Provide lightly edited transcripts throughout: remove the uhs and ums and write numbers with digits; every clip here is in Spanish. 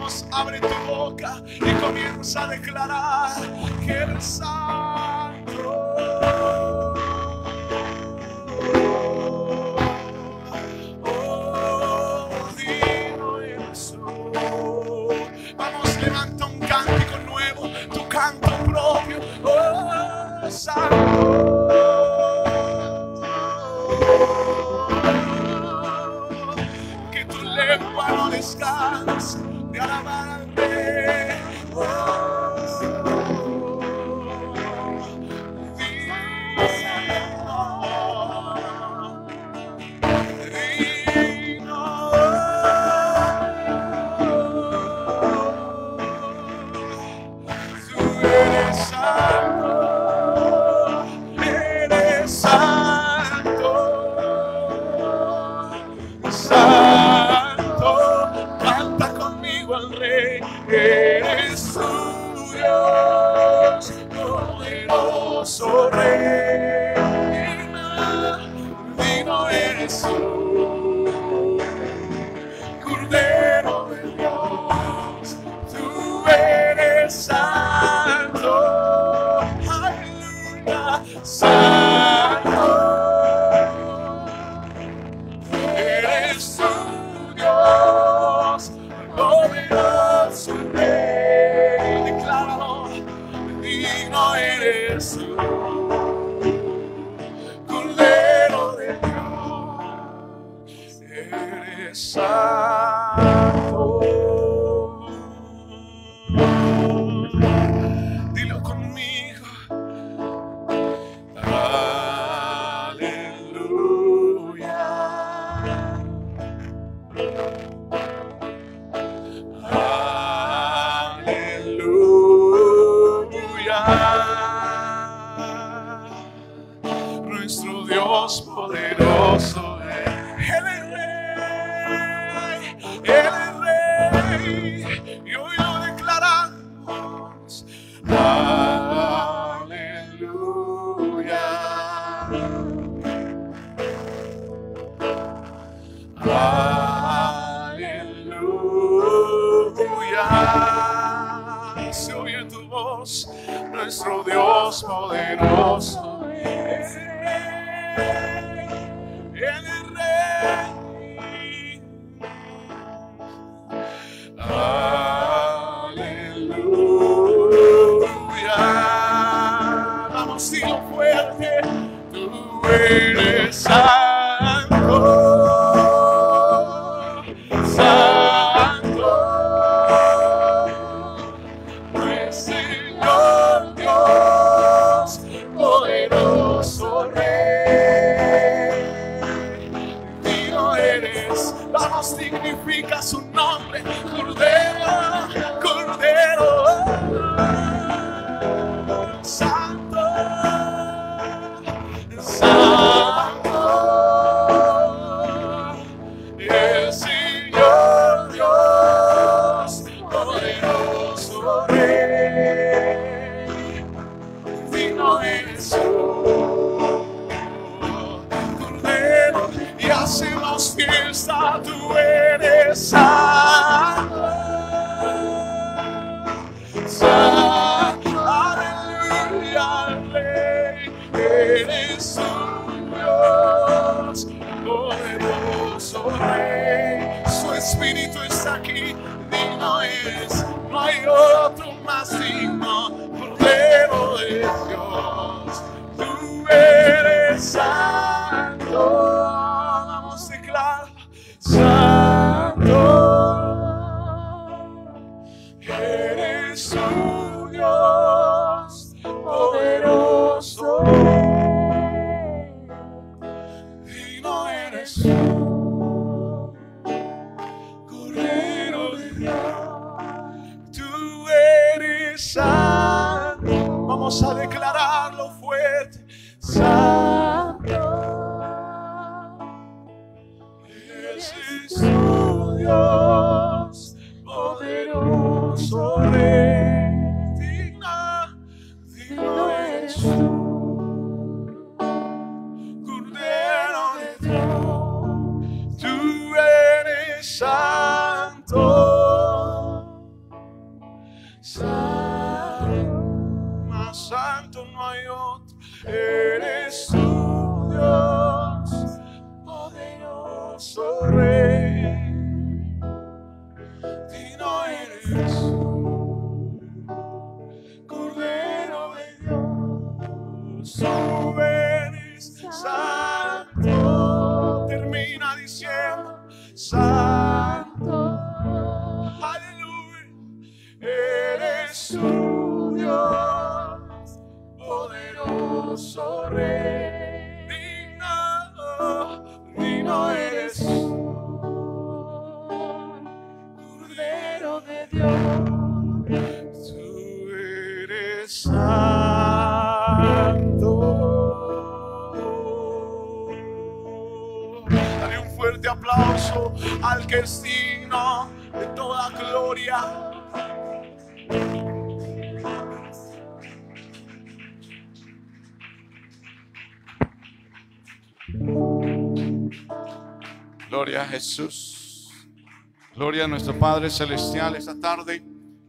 Vamos, abre tu boca y comienza a declarar que eres santo. Oh, digno eres tú. Vamos, levanta un cántico nuevo, tu canto propio. Oh, santo. Que tu lengua no descanse de alabar al Rey. Eres tu Dios, poderoso reina, digno eres tú, Cordero de Dios, tú eres santo, aleluya, santo, eres tu Dios, poderoso Rey, decláralo, digno eres tú, Cordero de Dios, eres santo. Dilo conmigo, aleluya. Nuestro Dios poderoso es. Él es Rey, Él es Rey, y hoy lo declaramos. Aleluya. Aleluya. Se oye tu voz, nuestro Dios poderoso es. Él es Rey. Aleluya. Vamos, dilo fuerte. Tú eres santo. Santo. Señor Dios, poderoso Rey, digno eres. Vamos, dignifica su nombre, Cordero, Cordero, Santo, Santo, el Señor Dios, poderoso Rey, digno eres tú, Cordero, y hacemos fiesta, tú eres santo, santo, aleluya, Rey, eres tu Dios, poderoso Rey, su Espíritu está aquí, digno es, no hay otro más digno, Cordero de Dios, tú eres santo, vamos a declarar, santo, eres tu Dios, poderoso Rey, digno eres tú, Cordero de Dios, tú eres santo. Vamos a declararlo fuerte, santo, ese es tu Dios, poderoso Rey, digno eres tú, Cordero de Dios, tú eres santo. eres tú, Dios, poderoso Rey. Digno eres tú, Cordero de Dios. Tú eres santo. Dale un fuerte aplauso al que es digno de toda gloria. Gloria a Jesús. Gloria a nuestro Padre Celestial. Esta tarde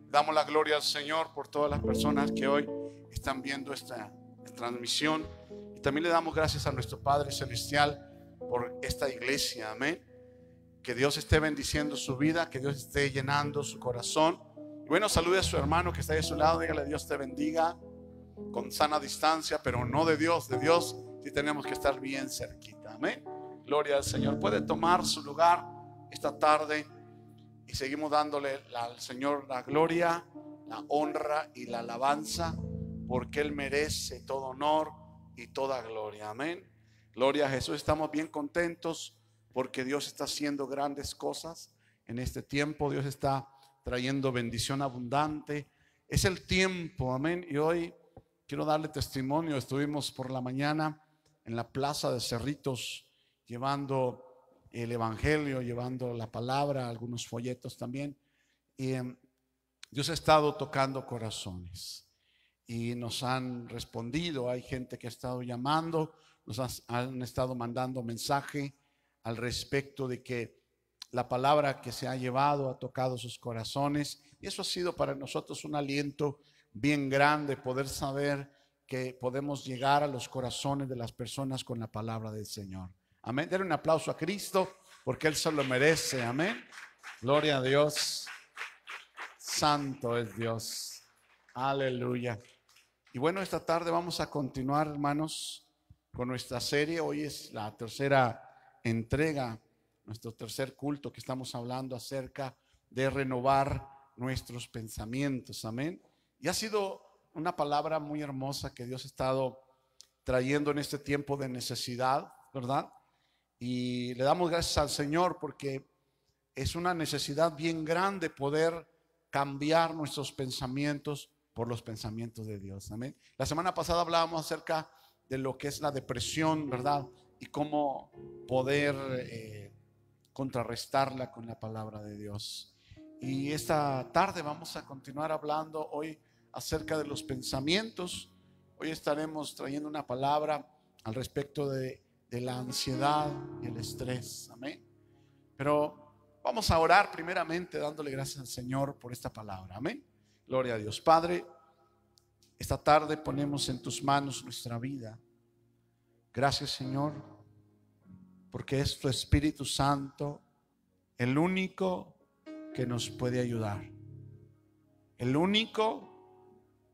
damos la gloria al Señor por todas las personas que hoy están viendo esta transmisión. Y también le damos gracias a nuestro Padre Celestial por esta iglesia. Amén. Que Dios esté bendiciendo su vida, que Dios esté llenando su corazón. Y bueno, salude a su hermano que está ahí a su lado. Dígale: Dios te bendiga, con sana distancia, pero no de Dios. De Dios sí tenemos que estar bien cerquita. Amén. Gloria al Señor. Puede tomar su lugar esta tarde y seguimos dándole al Señor la gloria, la honra y la alabanza, porque Él merece todo honor y toda gloria. Amén. Gloria a Jesús. Estamos bien contentos porque Dios está haciendo grandes cosas en este tiempo. Dios está trayendo bendición abundante. Es el tiempo, amén. Y hoy quiero darle testimonio. Estuvimos por la mañana en la plaza de Cerritos llevando el evangelio, llevando la palabra, algunos folletos también. Y Dios ha estado tocando corazones y nos han respondido. Hay gente que ha estado llamando, han estado mandando mensaje al respecto de que la palabra que se ha llevado ha tocado sus corazones, y eso ha sido para nosotros un aliento bien grande, poder saber que podemos llegar a los corazones de las personas con la palabra del Señor. Amén. Denle un aplauso a Cristo porque Él se lo merece. Amén. Gloria a Dios. Santo es Dios. Aleluya. Y bueno, esta tarde vamos a continuar, hermanos, con nuestra serie. Hoy es la tercera entrega, nuestro tercer culto, que estamos hablando acerca de renovar nuestros pensamientos. Amén. Y ha sido una palabra muy hermosa que Dios ha estado trayendo en este tiempo de necesidad, ¿verdad? Y le damos gracias al Señor porque es una necesidad bien grande poder cambiar nuestros pensamientos por los pensamientos de Dios. Amén. La semana pasada hablábamos acerca de lo que es la depresión, ¿verdad? Y cómo poder contrarrestarla con la palabra de Dios. Y esta tarde vamos a continuar hablando hoy acerca de los pensamientos. Hoy estaremos trayendo una palabra al respecto de la ansiedad y el estrés. Amén. Pero vamos a orar primeramente dándole gracias al Señor por esta palabra. Amén. Gloria a Dios. Padre, esta tarde ponemos en tus manos nuestra vida. Gracias, Señor, porque es tu Espíritu Santo el único que nos puede ayudar, el único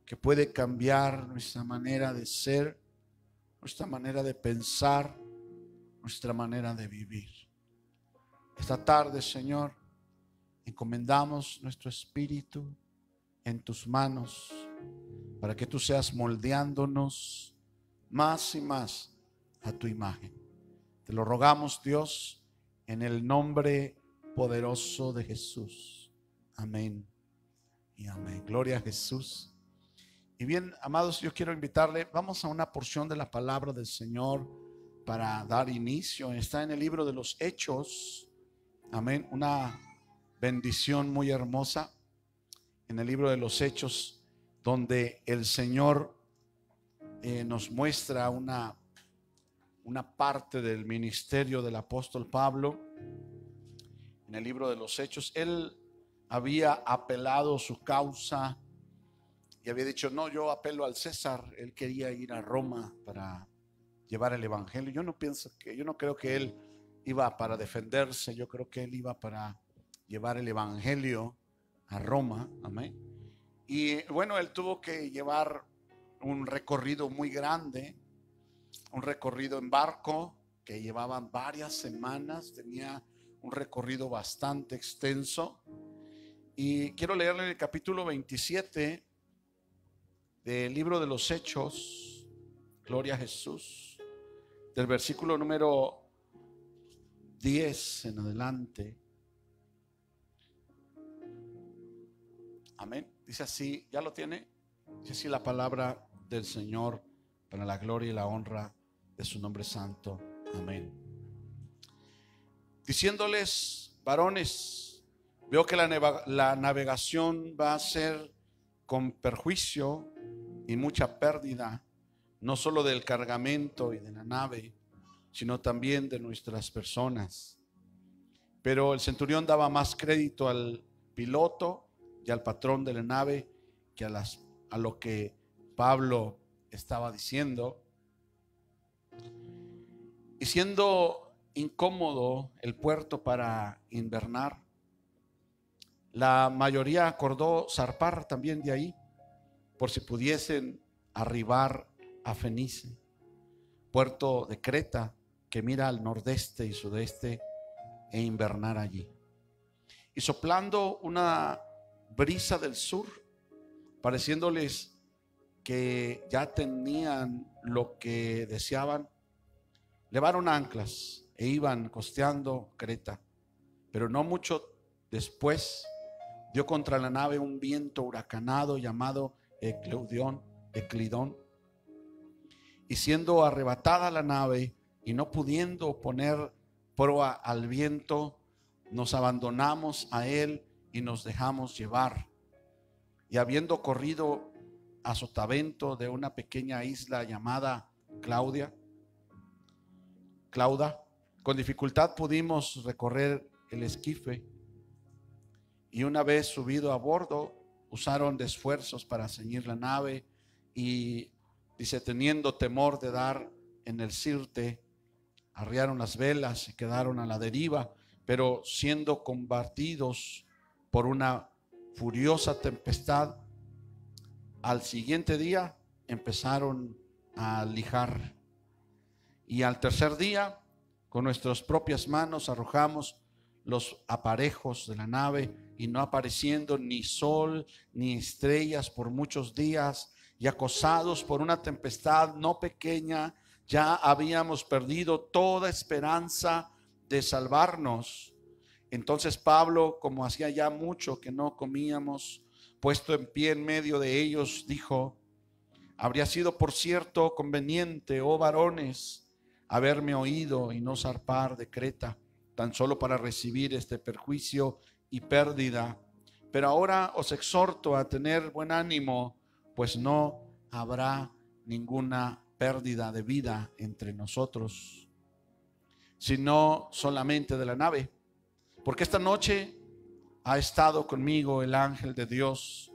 que puede cambiar nuestra manera de ser, nuestra manera de pensar, nuestra manera de vivir. Esta tarde, Señor, encomendamos nuestro espíritu en tus manos para que tú seas moldeándonos más y más a tu imagen. Te lo rogamos, Dios, en el nombre poderoso de Jesús. Amén y amén. Gloria a Jesús. Y bien, amados, yo quiero invitarle, vamos a una porción de la palabra del Señor para dar inicio. Está en el libro de los Hechos. Amén. Una bendición muy hermosa en el libro de los Hechos, donde el Señor nos muestra una parte del ministerio del apóstol Pablo. En el libro de los Hechos, él había apelado su causa y había dicho: no, yo apelo al César. Él quería ir a Roma para llevar el evangelio. Yo no creo que él iba para defenderse. Yo creo que él iba para llevar el evangelio a Roma. Amén. Y bueno, él tuvo que llevar un recorrido muy grande, un recorrido en barco que llevaban varias semanas. Tenía un recorrido bastante extenso. Y quiero leerle el capítulo 27 del libro de los Hechos. Gloria a Jesús. Del versículo número 10 en adelante. Amén. Dice así, ¿ya lo tiene? Dice así la palabra del Señor para la gloria y la honra de su nombre santo. Amén. Diciéndoles, varones, veo que la navegación va a ser con perjuicio y mucha pérdida, no solo del cargamento y de la nave, sino también de nuestras personas. Pero el centurión daba más crédito al piloto y al patrón de la nave que a lo que Pablo estaba diciendo. Y siendo incómodo el puerto para invernar, la mayoría acordó zarpar también de ahí, por si pudiesen arribar a Fenice, puerto de Creta, que mira al nordeste y sudeste, e invernar allí. Y soplando una brisa del sur, pareciéndoles que ya tenían lo que deseaban, levaron anclas e iban costeando Creta. Pero no mucho después dio contra la nave un viento huracanado llamado Eclidón, y siendo arrebatada la nave y no pudiendo poner proa al viento, nos abandonamos a él y nos dejamos llevar. Y habiendo corrido a sotavento de una pequeña isla llamada Clauda, con dificultad pudimos recorrer el esquife, y una vez subido a bordo, usaron de esfuerzos para ceñir la nave, y dice, teniendo temor de dar en el sirte, arriaron las velas y quedaron a la deriva, pero siendo combatidos por una furiosa tempestad, al siguiente día empezaron a lijar, y al tercer día con nuestras propias manos arrojamos los aparejos de la nave, y no apareciendo ni sol ni estrellas por muchos días, y acosados por una tempestad no pequeña, ya habíamos perdido toda esperanza de salvarnos. Entonces Pablo, como hacía ya mucho que no comíamos, puesto en pie en medio de ellos, dijo: habría sido por cierto conveniente, oh varones, haberme oído y no zarpar de Creta, tan solo para recibir este perjuicio y pérdida. Pero ahora os exhorto a tener buen ánimo, pues no habrá ninguna pérdida de vida entre nosotros, sino solamente de la nave. Porque esta noche ha estado conmigo el ángel de Dios,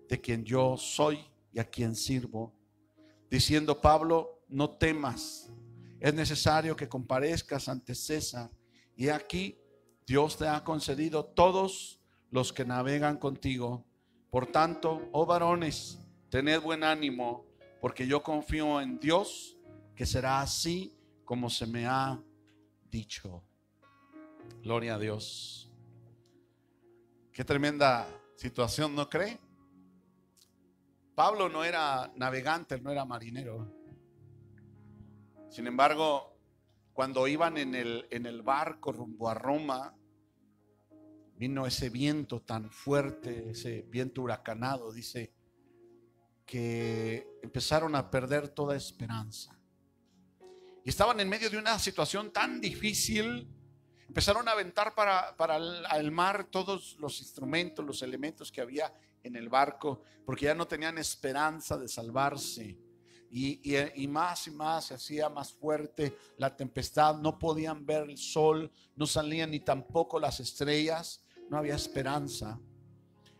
de quien yo soy y a quien sirvo, diciendo: Pablo, no temas, es necesario que comparezcas ante César, y aquí Dios te ha concedido todos los que navegan contigo. Por tanto, oh varones, tened buen ánimo, porque yo confío en Dios, que será así como se me ha dicho. Gloria a Dios. Qué tremenda situación, ¿no cree? Pablo no era navegante, no era marinero. Sin embargo, cuando iban en el barco rumbo a Roma, vino ese viento tan fuerte, ese viento huracanado, dice, que empezaron a perder toda esperanza. Y estaban en medio de una situación tan difícil. Empezaron a aventar para el mar todos los instrumentos, los elementos que había en el barco, porque ya no tenían esperanza de salvarse. Y más y más se hacía más fuerte la tempestad. No podían ver el sol, no salían ni tampoco las estrellas. No había esperanza.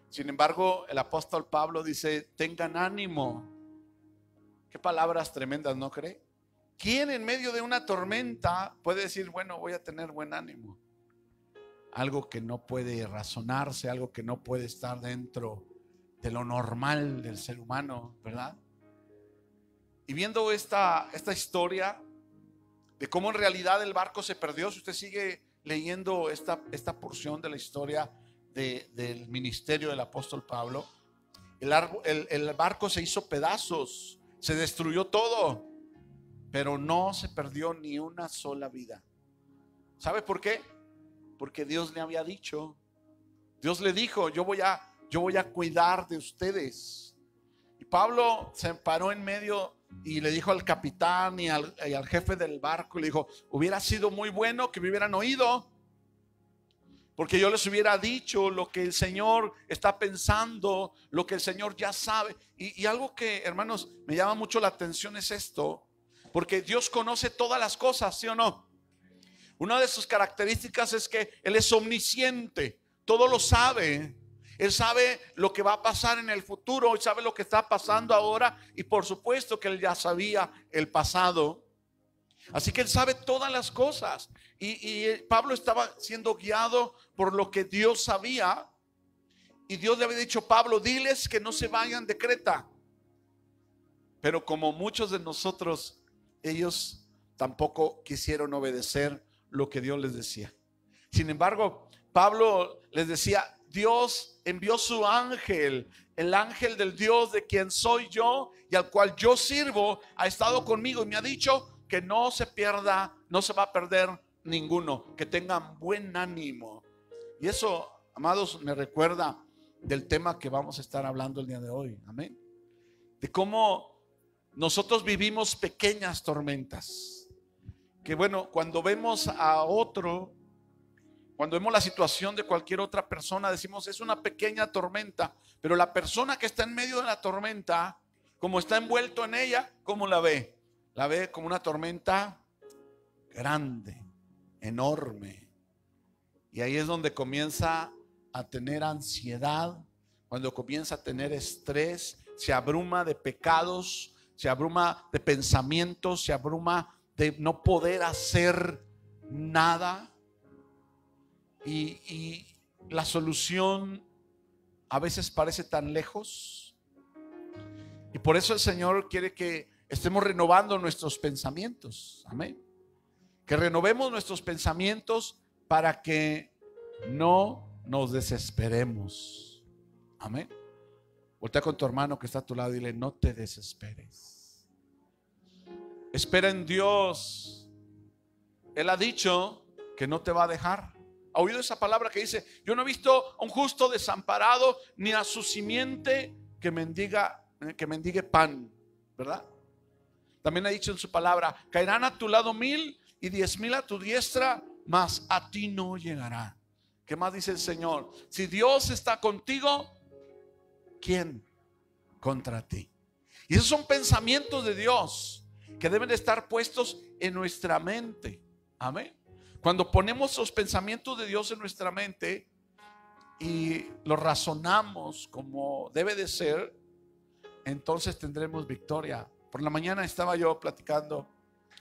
Sin embargo, el apóstol Pablo dice: tengan ánimo. Qué palabras tremendas, ¿no cree? ¿Quién en medio de una tormenta puede decir: bueno, voy a tener buen ánimo? Algo que no puede razonarse, algo que no puede estar dentro de lo normal del ser humano, ¿verdad? Y viendo esta historia de cómo en realidad el barco se perdió, si usted sigue leyendo esta porción de la historia del ministerio del apóstol Pablo, el barco se hizo pedazos, se destruyó todo, pero no se perdió ni una sola vida. ¿Sabe por qué? Porque Dios le había dicho, Dios le dijo, yo voy a cuidar de ustedes. Y Pablo se paró en medio y le dijo al capitán y al jefe del barco, le dijo, hubiera sido muy bueno que me hubieran oído, porque yo les hubiera dicho lo que el Señor está pensando, lo que el Señor ya sabe. Y algo que, hermanos, me llama mucho la atención es esto, porque Dios conoce todas las cosas, ¿sí o no? Una de sus características es que Él es omnisciente, todo lo sabe. Él sabe lo que va a pasar en el futuro, Él sabe lo que está pasando ahora, y por supuesto que Él ya sabía el pasado. Así que Él sabe todas las cosas. Y Pablo estaba siendo guiado por lo que Dios sabía. Y Dios le había dicho, Pablo, diles que no se vayan de Creta. Pero como muchos de nosotros, ellos tampoco quisieron obedecer lo que Dios les decía. Sin embargo, Pablo les decía, Dios envió su ángel, el ángel del Dios de quien soy yo y al cual yo sirvo, ha estado conmigo y me ha dicho que no se pierda, no se va a perder ninguno, que tengan buen ánimo. Y eso, amados, me recuerda del tema que vamos a estar hablando el día de hoy. Amén. De cómo nosotros vivimos pequeñas tormentas. Que bueno, cuando vemos a otro, cuando vemos la situación de cualquier otra persona, decimos es una pequeña tormenta. Pero la persona que está en medio de la tormenta, como está envuelto en ella, ¿cómo la ve? La ve como una tormenta grande, enorme. Y ahí es donde comienza a tener ansiedad, cuando comienza a tener estrés, se abruma de pecados, se abruma de pensamientos, se abruma de no poder hacer nada. Y la solución a veces parece tan lejos. Y por eso el Señor quiere que estemos renovando nuestros pensamientos. Amén. Que renovemos nuestros pensamientos para que no nos desesperemos. Amén. Voltea con tu hermano que está a tu lado y dile, no te desesperes. Espera en Dios. Él ha dicho que no te va a dejar. ¿Ha oído esa palabra que dice, yo no he visto a un justo desamparado ni a su simiente que mendigue pan? ¿Verdad? También ha dicho en su palabra, caerán a tu lado 1000 y 10,000 a tu diestra, mas a ti no llegará. ¿Qué más dice el Señor? Si Dios está contigo, ¿quién contra ti? Y esos son pensamientos de Dios que deben de estar puestos en nuestra mente. Amén. Cuando ponemos los pensamientos de Dios en nuestra mente y los razonamos como debe de ser, entonces tendremos victoria. Por la mañana estaba yo platicando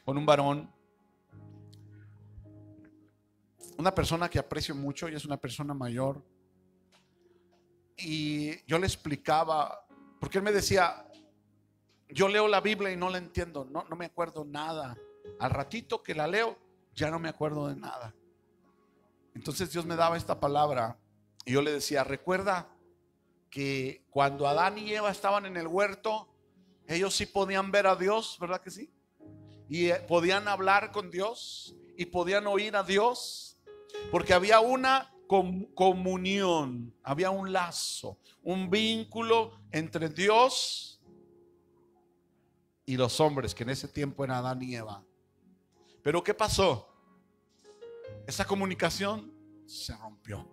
con un varón, una persona que aprecio mucho y es una persona mayor. Y yo le explicaba, porque él me decía, yo leo la Biblia y no la entiendo, no me acuerdo nada. Al ratito que la leo, ya no me acuerdo de nada. Entonces Dios me daba esta palabra y yo le decía, recuerda que cuando Adán y Eva estaban en el huerto, ellos sí podían ver a Dios, ¿verdad que sí? Y podían hablar con Dios y podían oír a Dios, porque había una comunión, había un lazo, un vínculo entre Dios y los hombres, que en ese tiempo eran Adán y Eva. Pero ¿qué pasó? Esa comunicación se rompió.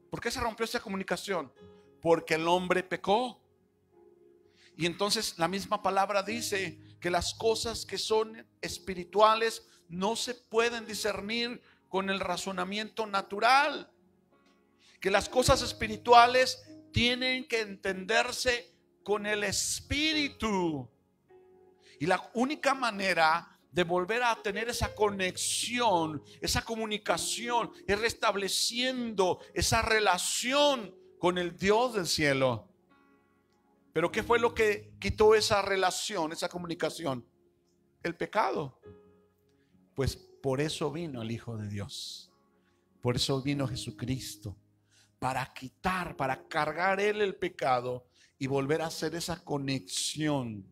¿Por qué se rompió esa comunicación? Porque el hombre pecó. Y entonces la misma palabra dice que las cosas que son espirituales no se pueden discernir con el razonamiento natural. Que las cosas espirituales tienen que entenderse con el espíritu. Y la única manera de volver a tener esa conexión, esa comunicación, es restableciendo esa relación con el Dios del cielo. Pero ¿qué fue lo que quitó esa relación, esa comunicación? El pecado. Pues por eso vino el Hijo de Dios. Por eso vino Jesucristo. para quitar, para cargar Él el pecado y volver a hacer esa conexión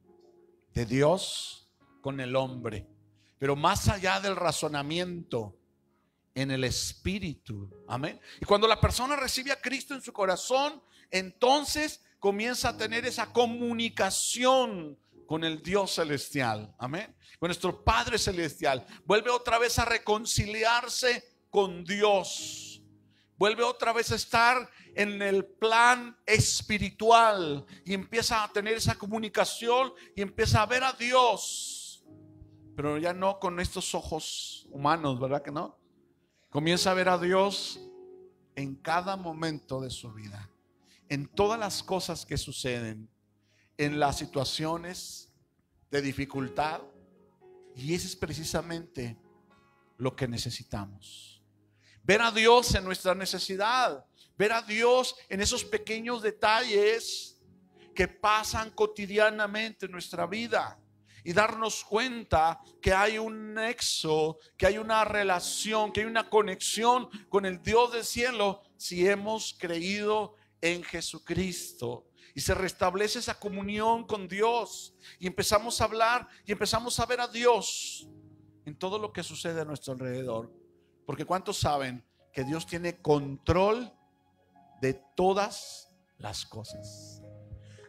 de Dios con el hombre. Pero más allá del razonamiento, en el espíritu. Amén. Y cuando la persona recibe a Cristo en su corazón, entonces comienza a tener esa comunicación con el Dios celestial. Amén. Con nuestro Padre celestial. Vuelve otra vez a reconciliarse con Dios. Vuelve otra vez a estar en el plan espiritual y empieza a tener esa comunicación y empieza a ver a Dios, pero ya no con estos ojos humanos, ¿verdad que no? Comienza a ver a Dios en cada momento de su vida, en todas las cosas que suceden, en las situaciones de dificultad. Y eso es precisamente lo que necesitamos. Ver a Dios en nuestra necesidad, ver a Dios en esos pequeños detalles que pasan cotidianamente en nuestra vida. Y darnos cuenta que hay un nexo, que hay una relación, que hay una conexión con el Dios del cielo si hemos creído en Jesucristo. Y se restablece esa comunión con Dios. Y empezamos a hablar y empezamos a ver a Dios en todo lo que sucede a nuestro alrededor. Porque ¿cuántos saben que Dios tiene control de todas las cosas?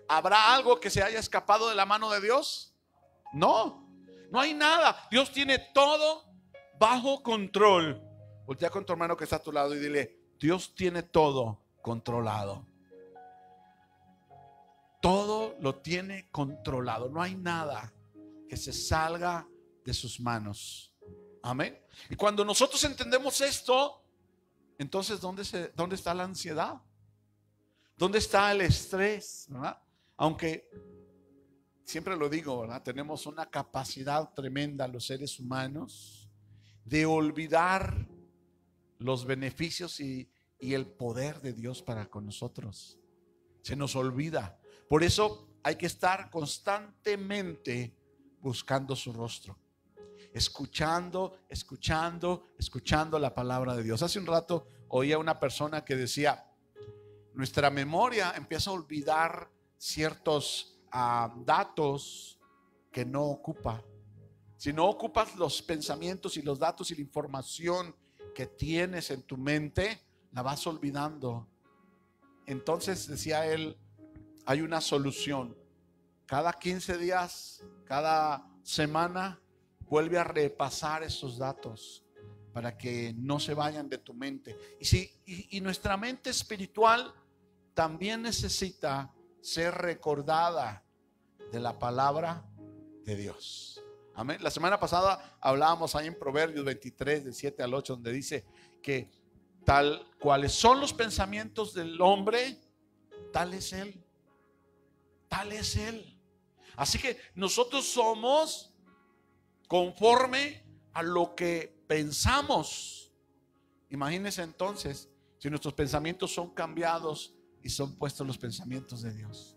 ¿Habrá algo que se haya escapado de la mano de Dios? No, no hay nada. Dios tiene todo bajo control. Voltea con tu hermano que está a tu lado y dile: Dios tiene todo controlado. Todo lo tiene controlado. No hay nada que se salga de sus manos. Amén. Y cuando nosotros entendemos esto, entonces ¿dónde está la ansiedad? ¿Dónde está el estrés? ¿Verdad? Aunque siempre lo digo, ¿verdad? Tenemos una capacidad tremenda los seres humanos de olvidar los beneficios y el poder de Dios para con nosotros. Se nos olvida. Por eso hay que estar constantemente buscando su rostro, escuchando la palabra de Dios. Hace un rato oía una persona que decía: nuestra memoria empieza a olvidar ciertos datos que no ocupa. Si no ocupas los pensamientos y los datos y la información que tienes en tu mente, la vas olvidando. Entonces, decía él, hay una solución. Cada 15 días, cada semana, vuelve a repasar esos datos para que no se vayan de tu mente. Y nuestra mente espiritual también necesita ser recordada de la palabra de Dios. Amén. La semana pasada hablábamos ahí en Proverbios 23, del 7 al 8, donde dice que tal cuales son los pensamientos del hombre, tal es él. Tal es él. Así que nosotros somos conforme a lo que pensamos. Imagínense entonces si nuestros pensamientos son cambiados y son puestos los pensamientos de Dios,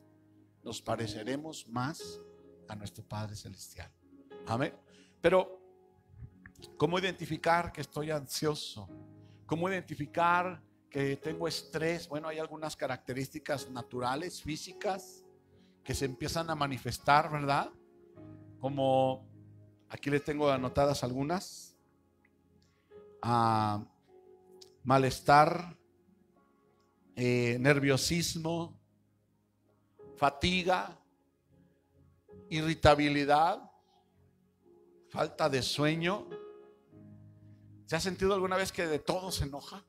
nos pareceremos más a nuestro Padre celestial. Amén. Pero ¿cómo identificar que estoy ansioso? ¿Cómo identificar que tengo estrés? Bueno, hay algunas características naturales, físicas, que se empiezan a manifestar, ¿verdad? Como aquí les tengo anotadas algunas. Malestar, nerviosismo, fatiga, irritabilidad, falta de sueño. ¿Se ha sentido alguna vez que de todo se enoja?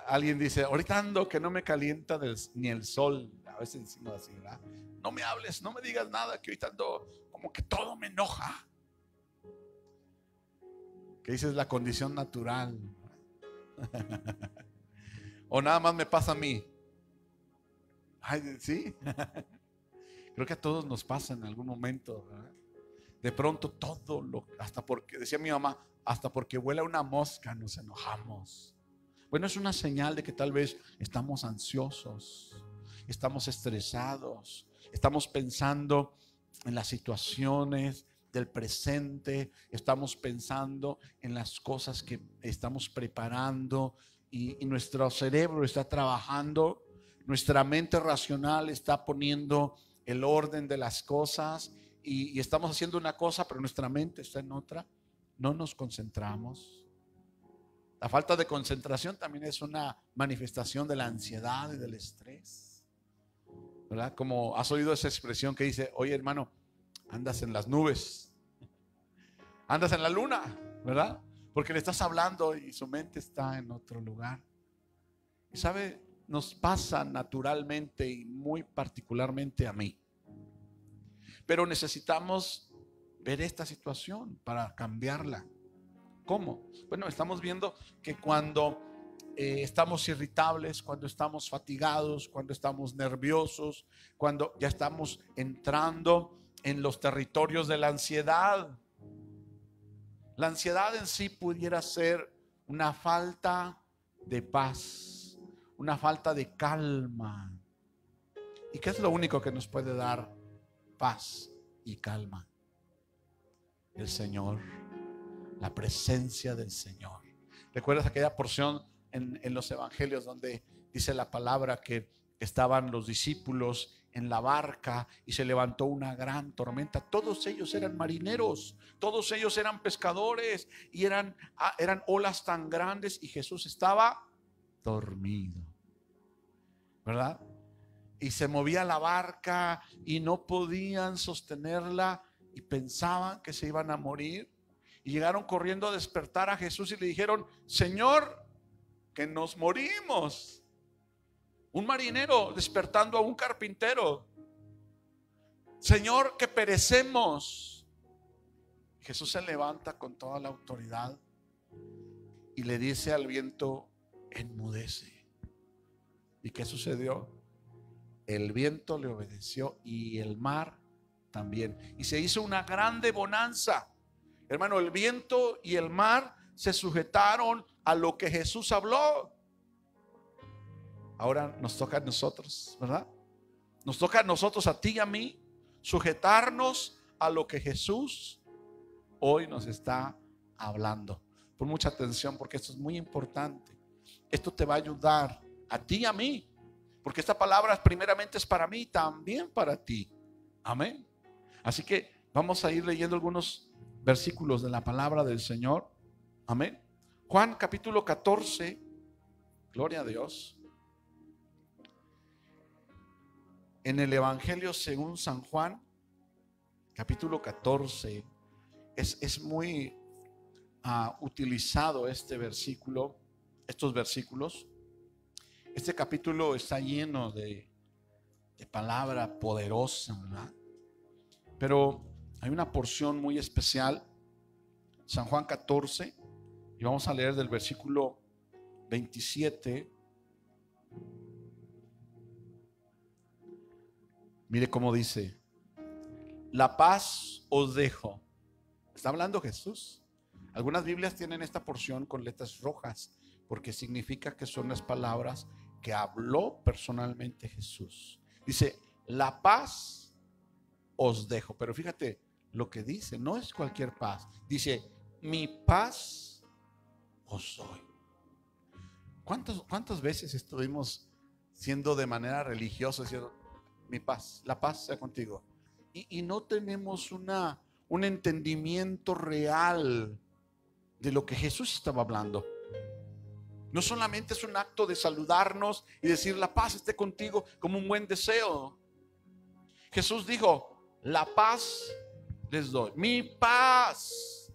Alguien dice: ahorita ando que no me calienta ni el sol. A veces decimos así, ¿verdad? No me hables, no me digas nada, que ahorita ando como que todo me enoja. Que dices la condición natural. O nada más me pasa a mí. Ay, ¿sí? Creo que a todos nos pasa en algún momento, ¿verdad? De pronto hasta porque, decía mi mamá, hasta porque vuela una mosca nos enojamos. Bueno, es una señal de que tal vez estamos ansiosos, estamos estresados, estamos pensando en las situaciones del presente, estamos pensando en las cosas que estamos preparando y nuestro cerebro está trabajando, nuestra mente racional está poniendo el orden de las cosas y estamos haciendo una cosa, pero nuestra mente está en otra, no nos concentramos. La falta de concentración también es una manifestación de la ansiedad y del estrés, ¿verdad? Como has oído esa expresión que dice: oye, hermano, andas en las nubes, andas en la luna, ¿verdad? Porque le estás hablando y su mente está en otro lugar. Y sabe, nos pasa naturalmente y muy particularmente a mí. Pero necesitamos ver esta situación para cambiarla. ¿Cómo? Bueno, estamos viendo que cuando estamos irritables, cuando estamos fatigados, cuando estamos nerviosos, cuando ya estamos entrando en los territorios de la ansiedad. La ansiedad en sí pudiera ser una falta de paz, una falta de calma. ¿Y qué es lo único que nos puede dar paz y calma? El Señor, la presencia del Señor. ¿Recuerdas aquella porción en los evangelios donde dice la palabra que estaban los discípulos en la barca y se levantó una gran tormenta? Todos ellos eran marineros, todos ellos eran pescadores y eran olas tan grandes y Jesús estaba dormido, ¿verdad? Y se movía la barca y no podían sostenerla y pensaban que se iban a morir. Y llegaron corriendo a despertar a Jesús y le dijeron: Señor, que nos morimos. Un marinero despertando a un carpintero: Señor, que perecemos. Jesús se levanta con toda la autoridad y le dice al viento: enmudece. ¿Y qué sucedió? El viento le obedeció y el mar también. Y se hizo una grande bonanza. Hermano, el viento y el mar se sujetaron a lo que Jesús habló. Ahora nos toca a nosotros, ¿verdad? Nos toca a nosotros, a ti y a mí, sujetarnos a lo que Jesús hoy nos está hablando. Pon mucha atención porque esto es muy importante. Esto te va a ayudar a ti y a mí, porque esta palabra primeramente es para mí y también para ti. Amén. Así que vamos a ir leyendo algunos versículos de la palabra del Señor. Amén. Juan capítulo 14. Gloria a Dios. En el Evangelio según San Juan, capítulo 14, es muy utilizado este versículo, estos versículos. Este capítulo está lleno de palabra poderosa, ¿verdad? Pero hay una porción muy especial, San Juan 14, y vamos a leer del versículo 27. Mire cómo dice: la paz os dejo. Está hablando Jesús. Algunas Biblias tienen esta porción con letras rojas porque significa que son las palabras que habló personalmente Jesús. Dice: la paz os dejo. Pero fíjate lo que dice, no es cualquier paz. Dice: mi paz os doy. ¿Cuántas veces estuvimos siendo de manera religiosa diciendo: mi paz, la paz sea contigo? Y no tenemos un entendimiento real de lo que Jesús estaba hablando. No solamente es un acto de saludarnos y decir: la paz esté contigo, como un buen deseo. Jesús dijo: la paz les doy, mi paz,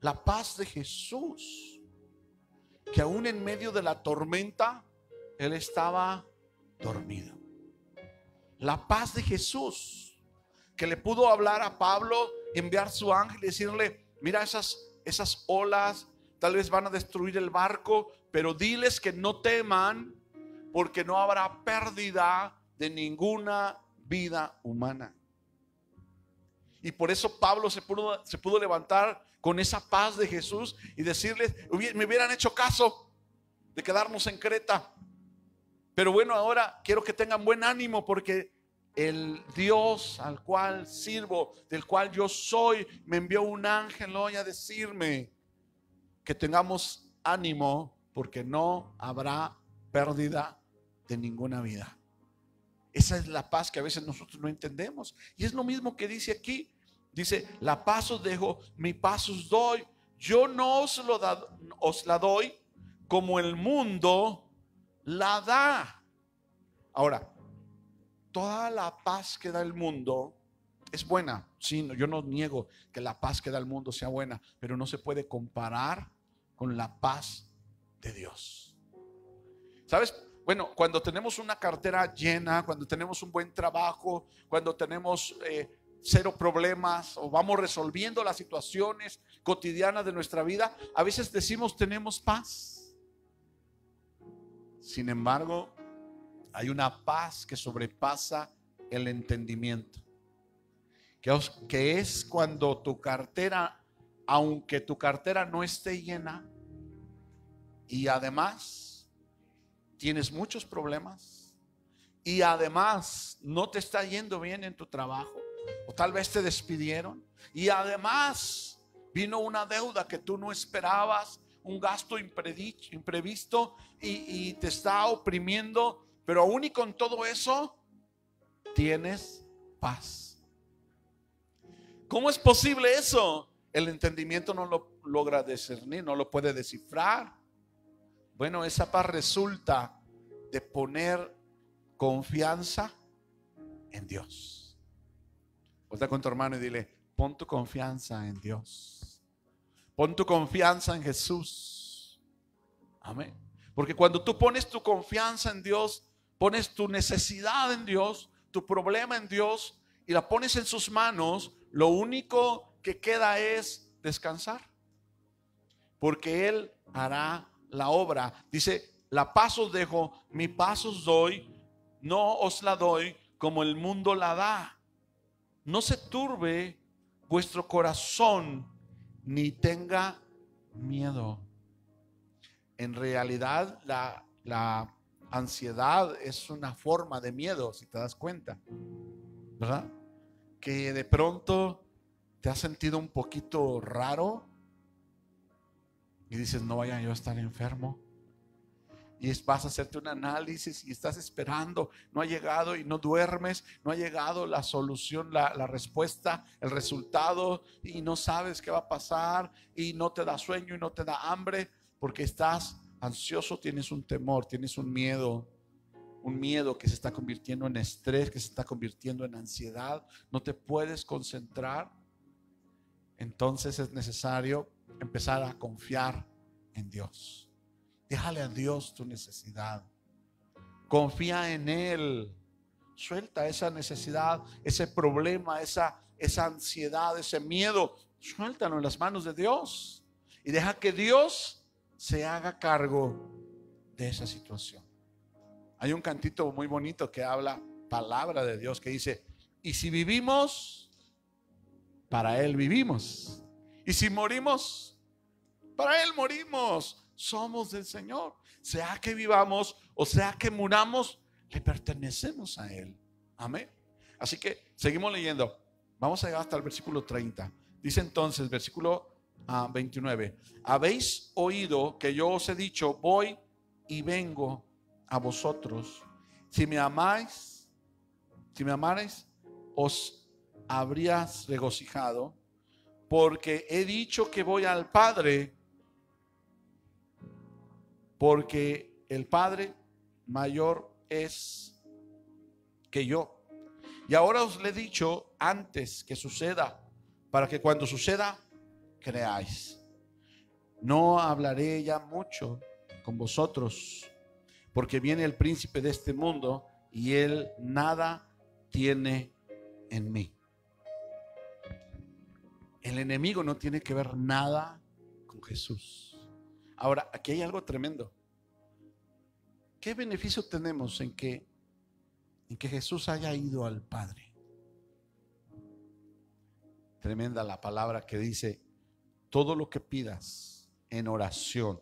la paz de Jesús, que aún en medio de la tormenta Él estaba dormido. La paz de Jesús, que le pudo hablar a Pablo, enviar su ángel y decirle: mira, esas olas tal vez van a destruir el barco, pero diles que no teman, porque no habrá pérdida de ninguna vida humana. Y por eso Pablo se pudo levantar con esa paz de Jesús y decirles: me hubieran hecho caso de quedarnos en Creta, pero bueno, ahora quiero que tengan buen ánimo, porque el Dios al cual sirvo, del cual yo soy, me envió un ángel hoy a decirme que tengamos ánimo porque no habrá pérdida de ninguna vida. Esa es la paz que a veces nosotros no entendemos. Y es lo mismo que dice aquí. Dice, la paz os dejo, mi paz os doy. Yo no os la doy como el mundo la da. Ahora, toda la paz que da el mundo es buena. Sí, yo no niego que la paz que da el mundo sea buena, pero no se puede comparar con la paz de Dios. ¿Sabes? Bueno, cuando tenemos una cartera llena, cuando tenemos un buen trabajo, cuando tenemos cero problemas o vamos resolviendo las situaciones cotidianas de nuestra vida, a veces decimos tenemos paz. Sin embargo, hay una paz que sobrepasa el entendimiento, que es cuando tu cartera, aunque tu cartera no esté llena y además tienes muchos problemas y además no te está yendo bien en tu trabajo, o tal vez te despidieron y además vino una deuda que tú no esperabas, un gasto imprevisto y te está oprimiendo, pero aún y con todo eso tienes paz. ¿Cómo es posible eso? El entendimiento no lo logra discernir, no lo puede descifrar. Bueno, esa paz resulta de poner confianza en Dios. Voltea con tu hermano y dile, pon tu confianza en Dios. Pon tu confianza en Jesús. Amén. Porque cuando tú pones tu confianza en Dios, pones tu necesidad en Dios, tu problema en Dios y la pones en sus manos, lo único que queda es descansar. Porque Él hará la obra. Dice, la paz os dejo, mi paz os doy, no os la doy como el mundo la da. No se turbe vuestro corazón ni tenga miedo. En realidad la ansiedad es una forma de miedo, si te das cuenta, ¿verdad? Que de pronto te has sentido un poquito raro y dices, no vaya yo a estar enfermo. Y vas a hacerte un análisis y estás esperando, no ha llegado y no duermes, no ha llegado la solución, la respuesta, el resultado, y no sabes qué va a pasar y no te da sueño y no te da hambre porque estás ansioso, tienes un temor, tienes un miedo que se está convirtiendo en estrés, que se está convirtiendo en ansiedad, no te puedes concentrar. Entonces es necesario empezar a confiar en Dios. Déjale a Dios tu necesidad. Confía en Él. Suelta esa necesidad, ese problema, esa ansiedad, ese miedo. Suéltalo en las manos de Dios y deja que Dios se haga cargo de esa situación. Hay un cantito muy bonito que habla palabra de Dios que dice, y si vivimos, para Él vivimos. Y si morimos, para Él morimos. Somos del Señor. Sea que vivamos o sea que muramos, le pertenecemos a Él. Amén. Así que seguimos leyendo. Vamos a llegar hasta el versículo 30. Dice entonces, versículo 29. Habéis oído que yo os he dicho, voy y vengo a vosotros. Si me amarais, os habrías regocijado, porque he dicho que voy al Padre, porque el Padre mayor es que yo. Y ahora os le he dicho antes que suceda, para que cuando suceda creáis. No hablaré ya mucho con vosotros, porque viene el príncipe de este mundo y él nada tiene en mí. El enemigo no tiene que ver nada con Jesús. Ahora, aquí hay algo tremendo. ¿Qué beneficio tenemos en que Jesús haya ido al Padre? Tremenda la palabra que dice, todo lo que pidas en oración,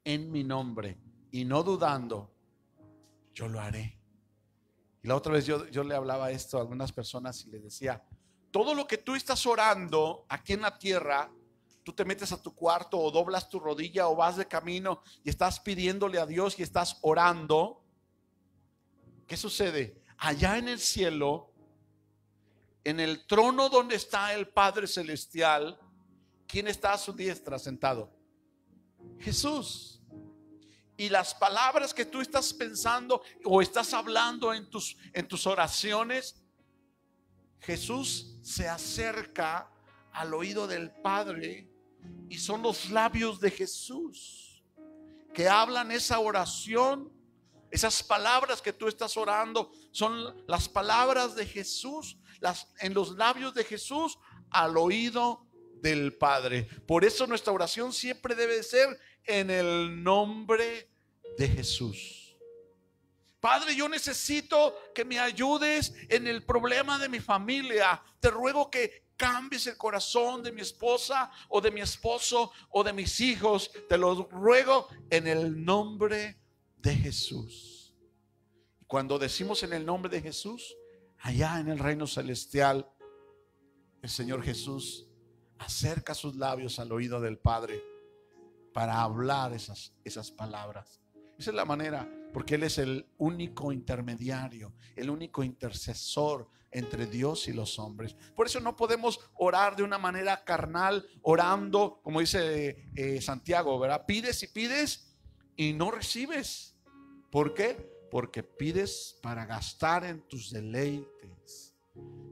en mi nombre, y no dudando, yo lo haré. Y la otra vez yo le hablaba esto a algunas personas y les decía, todo lo que tú estás orando aquí en la tierra, tú te metes a tu cuarto o doblas tu rodilla o vas de camino y estás pidiéndole a Dios y estás orando, ¿qué sucede? Allá en el cielo, en el trono donde está el Padre Celestial, ¿quién está a su diestra sentado? Jesús. Y las palabras que tú estás pensando o estás hablando en tus oraciones, Jesús se acerca al oído del Padre y son los labios de Jesús que hablan esa oración. Esas palabras que tú estás orando son las palabras de Jesús, en los labios de Jesús al oído del Padre. Por eso nuestra oración siempre debe ser en el nombre de Jesús. Padre, yo necesito que me ayudes en el problema de mi familia. Te ruego que cambies el corazón de mi esposa o de mi esposo o de mis hijos. Te lo ruego en el nombre de Jesús. Y cuando decimos en el nombre de Jesús, allá en el reino celestial, el Señor Jesús acerca sus labios al oído del Padre para hablar esas palabras. Esa es la manera, porque Él es el único intermediario, el único intercesor entre Dios y los hombres. Por eso no podemos orar de una manera carnal, orando, como dice Santiago, ¿verdad? Pides y pides y no recibes. ¿Por qué? Porque pides para gastar en tus deleites.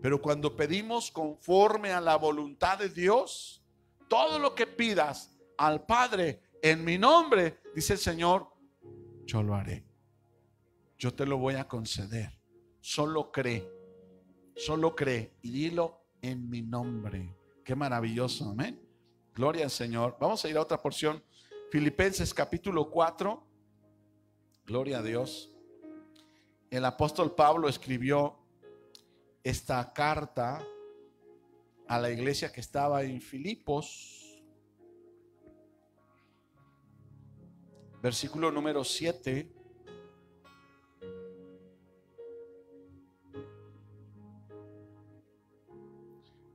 Pero cuando pedimos conforme a la voluntad de Dios, todo lo que pidas al Padre en mi nombre, dice el Señor, yo lo haré. Yo te lo voy a conceder. Solo cree y dilo en mi nombre. Qué maravilloso, amén. Gloria al Señor. Vamos a ir a otra porción. Filipenses capítulo 4. Gloria a Dios. El apóstol Pablo escribió esta carta a la iglesia que estaba en Filipos. Versículo número 7.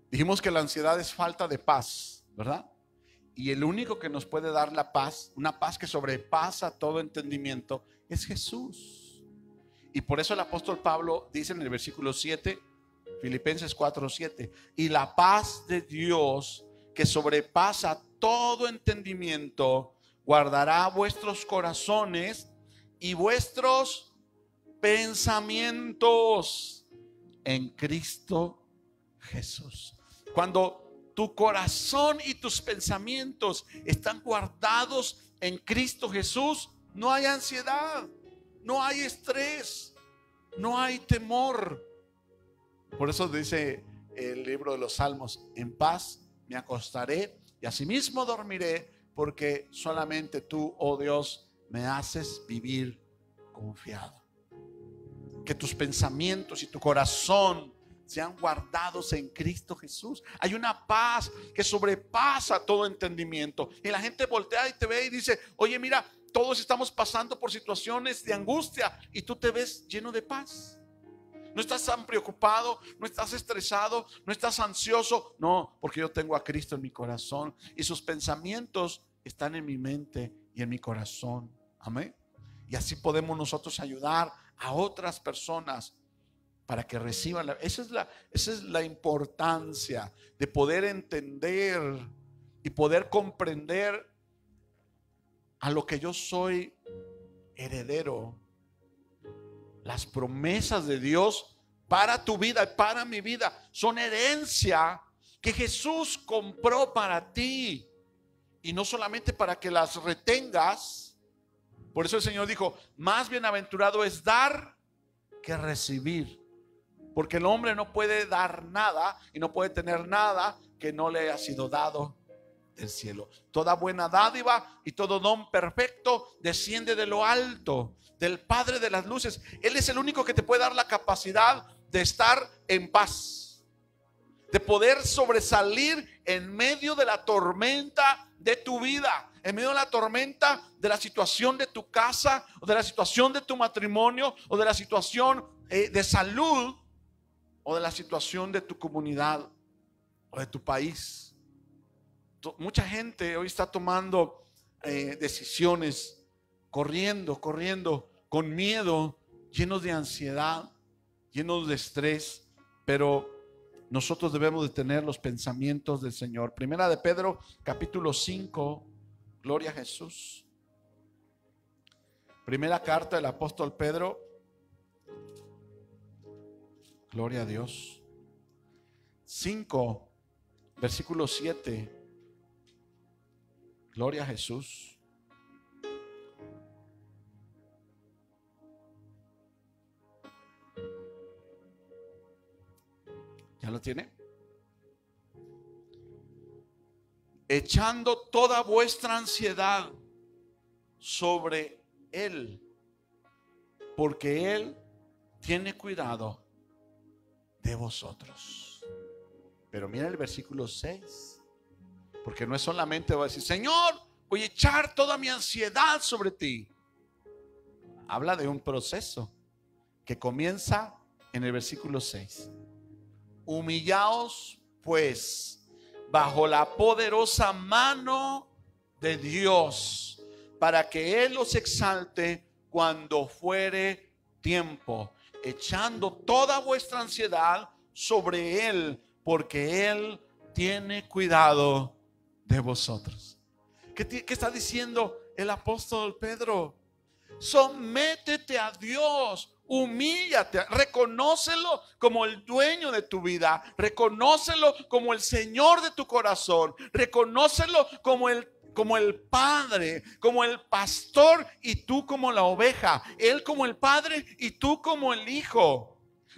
Dijimos que la ansiedad es falta de paz, ¿verdad? Y el único que nos puede dar la paz, una paz que sobrepasa todo entendimiento, es Jesús. Y por eso el apóstol Pablo dice en el versículo 7, Filipenses 4:7, y la paz de Dios que sobrepasa todo entendimiento, guardará vuestros corazones y vuestros pensamientos en Cristo Jesús. Cuando tu corazón y tus pensamientos están guardados en Cristo Jesús, no hay ansiedad, no hay estrés, no hay temor. Por eso dice el libro de los Salmos: en paz me acostaré y asimismo dormiré, porque solamente tú, oh Dios, me haces vivir confiado. Que tus pensamientos y tu corazón sean guardados en Cristo Jesús. Hay una paz que sobrepasa todo entendimiento. Y la gente voltea y te ve y dice: oye, mira, todos estamos pasando por situaciones de angustia y tú te ves lleno de paz. No estás tan preocupado, no estás estresado, no estás ansioso. No, porque yo tengo a Cristo en mi corazón y sus pensamientos están en mi mente y en mi corazón. Amén. Y así podemos nosotros ayudar a otras personas para que reciban esa es la importancia de poder entender y poder comprender a lo que yo soy heredero. Las promesas de Dios para tu vida y para mi vida son herencia que Jesús compró para ti, y no solamente para que las retengas. Por eso el Señor dijo: más bienaventurado es dar que recibir, porque el hombre no puede dar nada y no puede tener nada que no le haya sido dado del cielo. Toda buena dádiva y todo don perfecto desciende de lo alto, del Padre de las luces. Él es el único que te puede dar la capacidad de estar en paz, de poder sobresalir en medio de la tormenta de tu vida, en medio de la tormenta de la situación de tu casa, o de la situación de tu matrimonio, o de la situación de salud, o de la situación de tu comunidad o de tu país. Mucha gente hoy está tomando decisiones, corriendo, con miedo, llenos de ansiedad, llenos de estrés, pero nosotros debemos de tener los pensamientos del Señor. Primera de Pedro, capítulo 5, gloria a Jesús. Primera carta del apóstol Pedro, gloria a Dios. 5, versículo 7, gloria a Jesús. ¿Ya lo tiene? Echando toda vuestra ansiedad sobre Él, porque Él tiene cuidado de vosotros. Pero mira el versículo 6, porque no es solamente voy a decir, Señor, voy a echar toda mi ansiedad sobre ti. Habla de un proceso que comienza en el versículo 6. Humillaos pues bajo la poderosa mano de Dios, para que Él os exalte cuando fuere tiempo, echando toda vuestra ansiedad sobre Él, porque Él tiene cuidado de vosotros. ¿Qué está diciendo el apóstol Pedro? Sométete a Dios, humíllate, reconócelo como el dueño de tu vida, reconócelo como el Señor de tu corazón, reconócelo como el Padre, como el pastor y tú como la oveja, Él como el Padre y tú como el Hijo.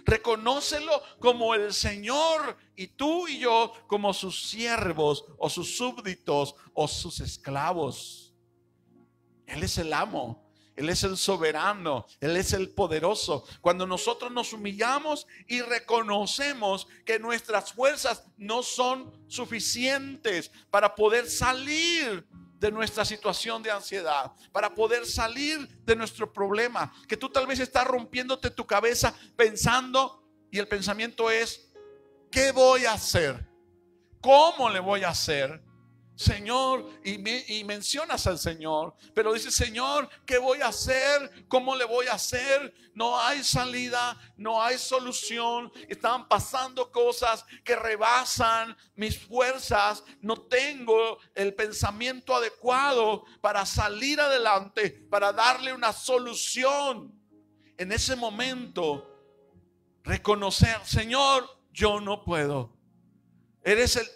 Reconócelo como el Señor y tú y yo como sus siervos o sus súbditos o sus esclavos. Él es el amo. Él es el soberano, Él es el poderoso. Cuando nosotros nos humillamos y reconocemos que nuestras fuerzas no son suficientes para poder salir de nuestra situación de ansiedad, para poder salir de nuestro problema, que tú tal vez estás rompiéndote tu cabeza pensando, y el pensamiento es, ¿qué voy a hacer? ¿Cómo le voy a hacer? Señor, y mencionas al Señor, pero dice, Señor, ¿qué voy a hacer? ¿Cómo le voy a hacer? No hay salida, no hay solución. Están pasando cosas que rebasan mis fuerzas. No tengo el pensamiento adecuado para salir adelante, para darle una solución. En ese momento, reconocer, Señor, yo no puedo.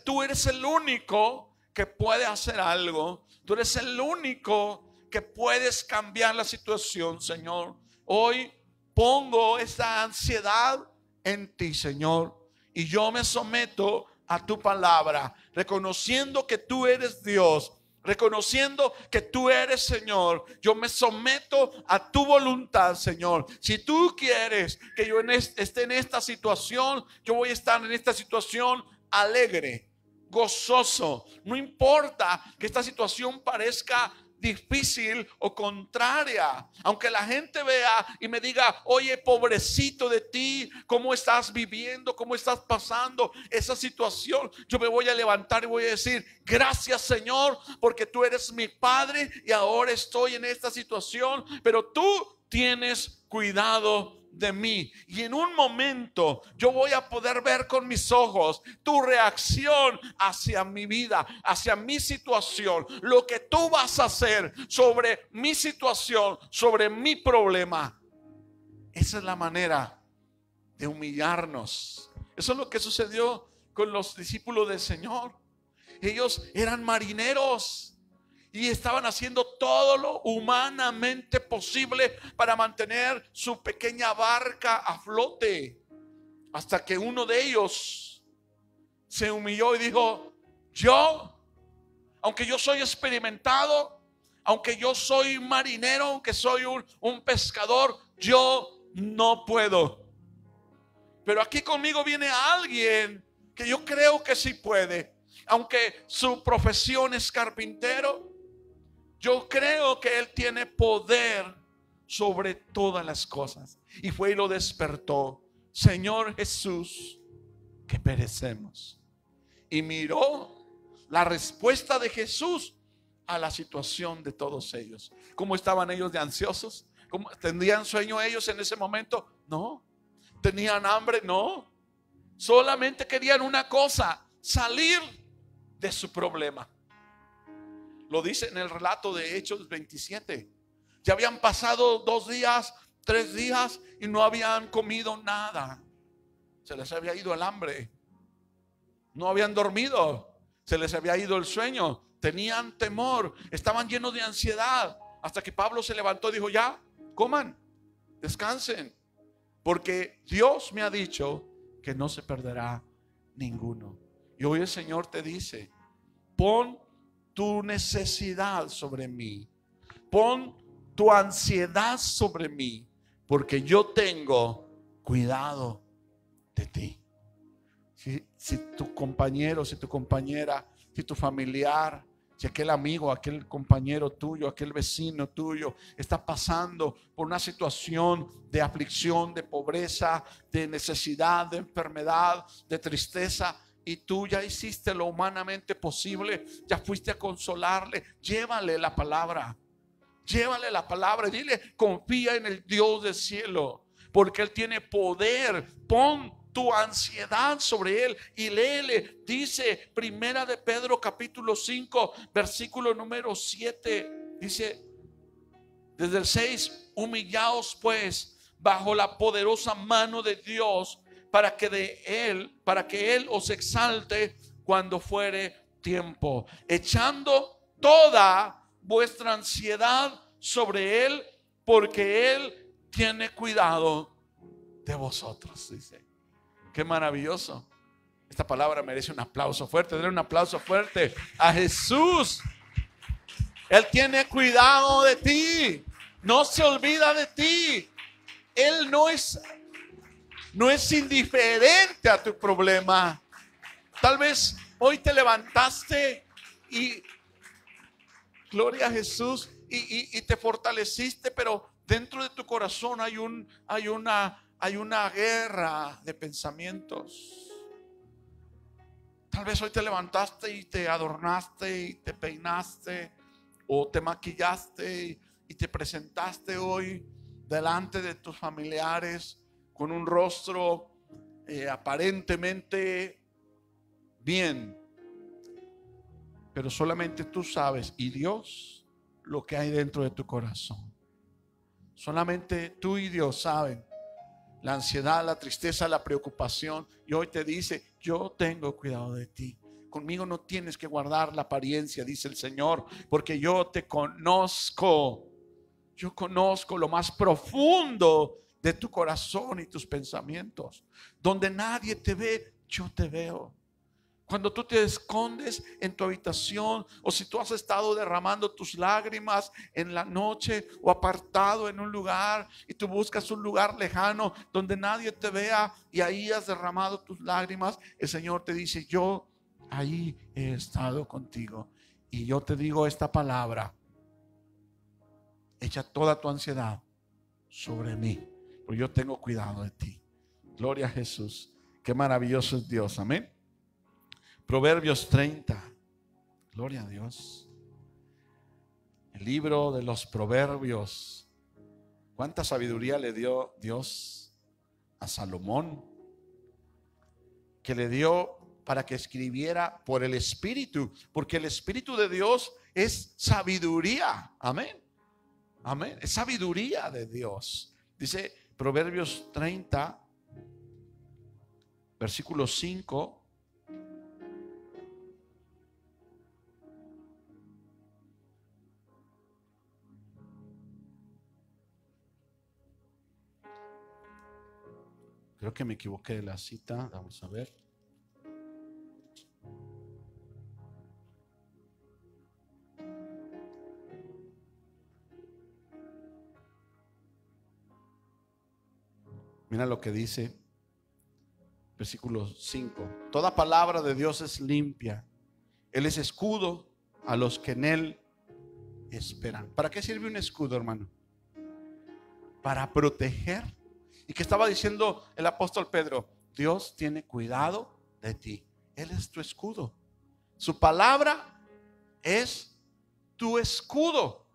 Tú eres el único que puede hacer algo. Tú eres el único que puedes cambiar la situación, Señor. Hoy pongo esa ansiedad en ti, Señor, y yo me someto a tu palabra, reconociendo que tú eres Dios, reconociendo que tú eres Señor. Yo me someto a tu voluntad, Señor. Si tú quieres que yo esté en esta situación, yo voy a estar en esta situación alegre, gozoso. No importa que esta situación parezca difícil o contraria, aunque la gente vea y me diga, oye, pobrecito de ti, cómo estás viviendo, cómo estás pasando esa situación, yo me voy a levantar y voy a decir, gracias, Señor, porque tú eres mi Padre y ahora estoy en esta situación, pero tú tienes cuidado de mí, y en un momento yo voy a poder ver con mis ojos tu reacción hacia mi vida, hacia mi situación, lo que tú vas a hacer sobre mi situación, sobre mi problema. Esa es la manera de humillarnos. Eso es lo que sucedió con los discípulos del Señor. Ellos eran marineros y estaban haciendo todo lo humanamente posible para mantener su pequeña barca a flote, hasta que uno de ellos se humilló y dijo, aunque yo soy experimentado, aunque yo soy marinero, aunque soy un pescador, yo no puedo. Pero aquí conmigo viene alguien que yo creo que sí puede. Aunque su profesión es carpintero, yo creo que Él tiene poder sobre todas las cosas. Y fue y lo despertó. Señor Jesús, que perecemos. Y miró la respuesta de Jesús a la situación de todos ellos. ¿Cómo estaban ellos de ansiosos? ¿Cómo, ¿tendrían sueño ellos en ese momento? No. ¿Tenían hambre? No. Solamente querían una cosa: salir de su problema. Lo dice en el relato de Hechos 27. Ya habían pasado 2 días, 3 días y no habían comido nada. Se les había ido el hambre. No habían dormido. Se les había ido el sueño. Tenían temor. Estaban llenos de ansiedad. Hasta que Pablo se levantó y dijo: ya, coman, descansen, porque Dios me ha dicho que no se perderá ninguno. Y hoy el Señor te dice: pon tu necesidad sobre mí, pon tu ansiedad sobre mí, porque yo tengo cuidado de ti. Si tu compañero, si tu compañera, si tu familiar, si aquel amigo, aquel compañero tuyo, aquel vecino tuyo está pasando por una situación de aflicción, de pobreza, de necesidad, de enfermedad, de tristeza, y tú ya hiciste lo humanamente posible, ya fuiste a consolarle, llévale la palabra. Llévale la palabra y dile: confía en el Dios del cielo, porque Él tiene poder. Pon tu ansiedad sobre Él y léele. Dice Primera de Pedro capítulo 5 versículo número 7. Dice desde el 6: humillaos pues bajo la poderosa mano de Dios, para que Él os exalte cuando fuere tiempo, echando toda vuestra ansiedad sobre Él, porque Él tiene cuidado de vosotros. Dice, qué maravilloso. Esta palabra merece un aplauso fuerte. Denle un aplauso fuerte a Jesús. Él tiene cuidado de ti. No se olvida de ti. Él no es indiferente a tu problema. Tal vez hoy te levantaste y gloria a Jesús y te fortaleciste, pero dentro de tu corazón hay una guerra de pensamientos. Tal vez hoy te levantaste y te adornaste y te peinaste o te maquillaste y te presentaste hoy delante de tus familiares con un rostro aparentemente bien, pero solamente tú sabes y Dios lo que hay dentro de tu corazón. Solamente tú y Dios saben la ansiedad, la tristeza, la preocupación. Y hoy te dice: yo tengo cuidado de ti. Conmigo no tienes que guardar la apariencia, dice el Señor, porque yo te conozco. Yo conozco lo más profundo de tu corazón y tus pensamientos. Donde nadie te ve, yo te veo. Cuando tú te escondes en tu habitación, o si tú has estado derramando tus lágrimas en la noche o apartado en un lugar y tú buscas un lugar lejano donde nadie te vea y ahí has derramado tus lágrimas, el Señor te dice: yo ahí he estado contigo. Y yo te digo esta palabra: echa toda tu ansiedad sobre mí, porque yo tengo cuidado de ti. Gloria a Jesús. Qué maravilloso es Dios. Amén. Proverbios 30. Gloria a Dios. El libro de los Proverbios. ¿Cuánta sabiduría le dio Dios a Salomón? Que le dio para que escribiera por el Espíritu, porque el Espíritu de Dios es sabiduría. Amén. Amén. Es sabiduría de Dios. Dice Proverbios 30, versículo 5. Creo que me equivoqué de la cita. Vamos a ver. Mira lo que dice versículo 5. Toda palabra de Dios es limpia. Él es escudo a los que en Él esperan. ¿Para qué sirve un escudo, hermano? Para proteger. ¿Y qué estaba diciendo el apóstol Pedro? Dios tiene cuidado de ti. Él es tu escudo. Su palabra es tu escudo.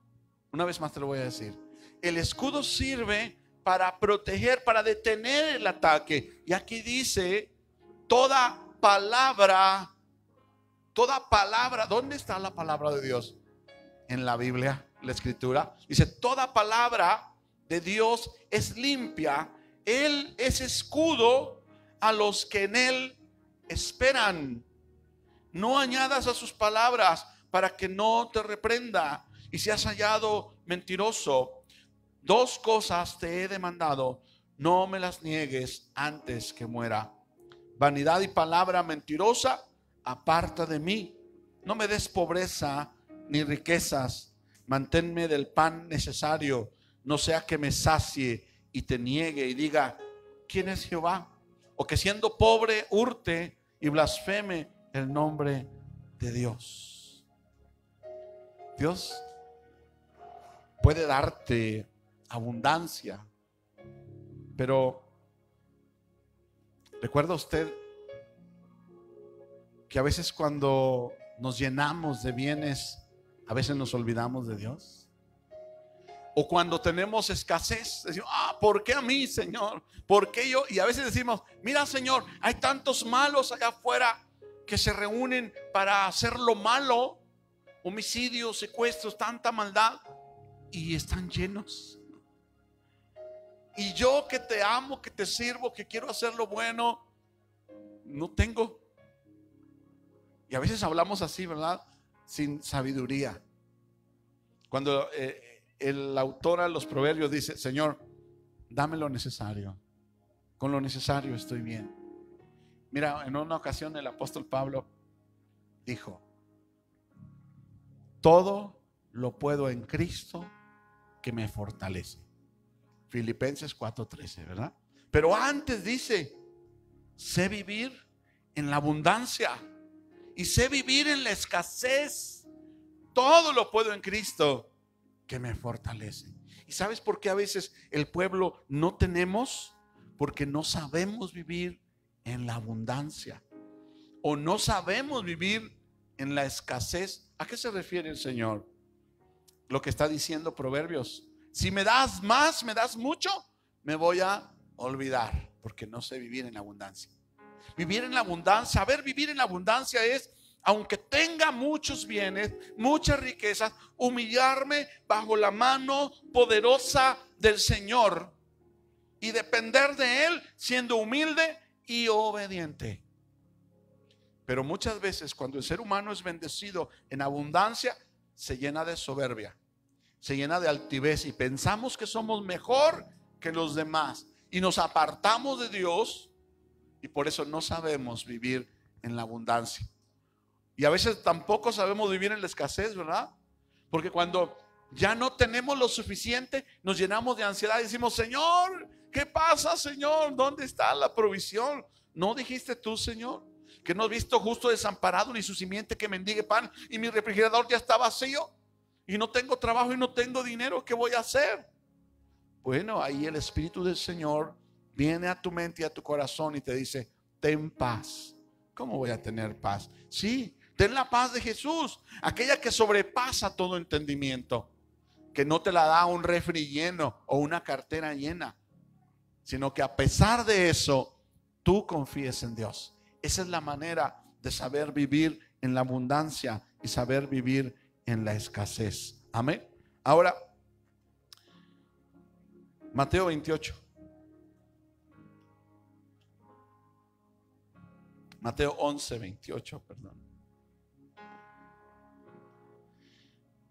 Una vez más te lo voy a decir. El escudo sirve para proteger, para detener el ataque. Y aquí dice, toda palabra, ¿dónde está la palabra de Dios? En la Biblia, la Escritura. Dice, toda palabra de Dios es limpia. Él es escudo a los que en Él esperan. No añadas a sus palabras para que no te reprenda y seas hallado mentiroso. 2 cosas te he demandado, no me las niegues antes que muera. Vanidad y palabra mentirosa, aparta de mí. No me des pobreza ni riquezas. Manténme del pan necesario, no sea que me sacie y te niegue y diga, ¿quién es Jehová? O que siendo pobre hurte y blasfeme el nombre de Dios. Dios puede darte abundancia, pero ¿recuerda usted que a veces cuando nos llenamos de bienes, a veces nos olvidamos de Dios? O cuando tenemos escasez, decimos, ¿por qué a mí, Señor? ¿Por qué yo? Y a veces decimos, mira, Señor, hay tantos malos allá afuera que se reúnen para hacer lo malo, homicidios, secuestros, tanta maldad, y están llenos. Y yo que te amo, que te sirvo, que quiero hacer lo bueno, no tengo. Y a veces hablamos así, ¿verdad? Sin sabiduría. Cuando el autor a los proverbios dice, Señor, dame lo necesario. Con lo necesario estoy bien. Mira, en una ocasión el apóstol Pablo dijo, todo lo puedo en Cristo que me fortalece. Filipenses 4:13, ¿verdad? Pero antes dice, sé vivir en la abundancia y sé vivir en la escasez. Todo lo puedo en Cristo que me fortalece. ¿Y sabes por qué a veces el pueblo no tenemos? Porque no sabemos vivir en la abundancia o no sabemos vivir en la escasez. ¿A qué se refiere el Señor? Lo que está diciendo Proverbios. Si me das más, me das mucho, me voy a olvidar, porque no sé vivir en abundancia. Vivir en la abundancia, saber vivir en la abundancia es, aunque tenga muchos bienes, muchas riquezas, humillarme bajo la mano poderosa del Señor y depender de Él, siendo humilde y obediente. Pero muchas veces cuando el ser humano es bendecido en abundancia, se llena de soberbia, se llena de altivez y pensamos que somos mejor que los demás y nos apartamos de Dios, y por eso no sabemos vivir en la abundancia. Y a veces tampoco sabemos vivir en la escasez, ¿verdad? Porque cuando ya no tenemos lo suficiente, nos llenamos de ansiedad y decimos, Señor, ¿qué pasa, Señor? ¿Dónde está la provisión? ¿No dijiste tú, Señor, que no he visto justo desamparado ni su simiente que mendigue pan, y mi refrigerador ya está vacío y no tengo trabajo y no tengo dinero? ¿Qué voy a hacer? Bueno, ahí el Espíritu del Señor viene a tu mente y a tu corazón y te dice, ten paz. ¿Cómo voy a tener paz? Sí, ten la paz de Jesús, aquella que sobrepasa todo entendimiento, que no te la da un refri lleno o una cartera llena, sino que a pesar de eso, tú confíes en Dios. Esa es la manera de saber vivir en la abundancia y saber vivir en la escasez. Amén. Ahora, Mateo 28. Mateo 11:28, perdón.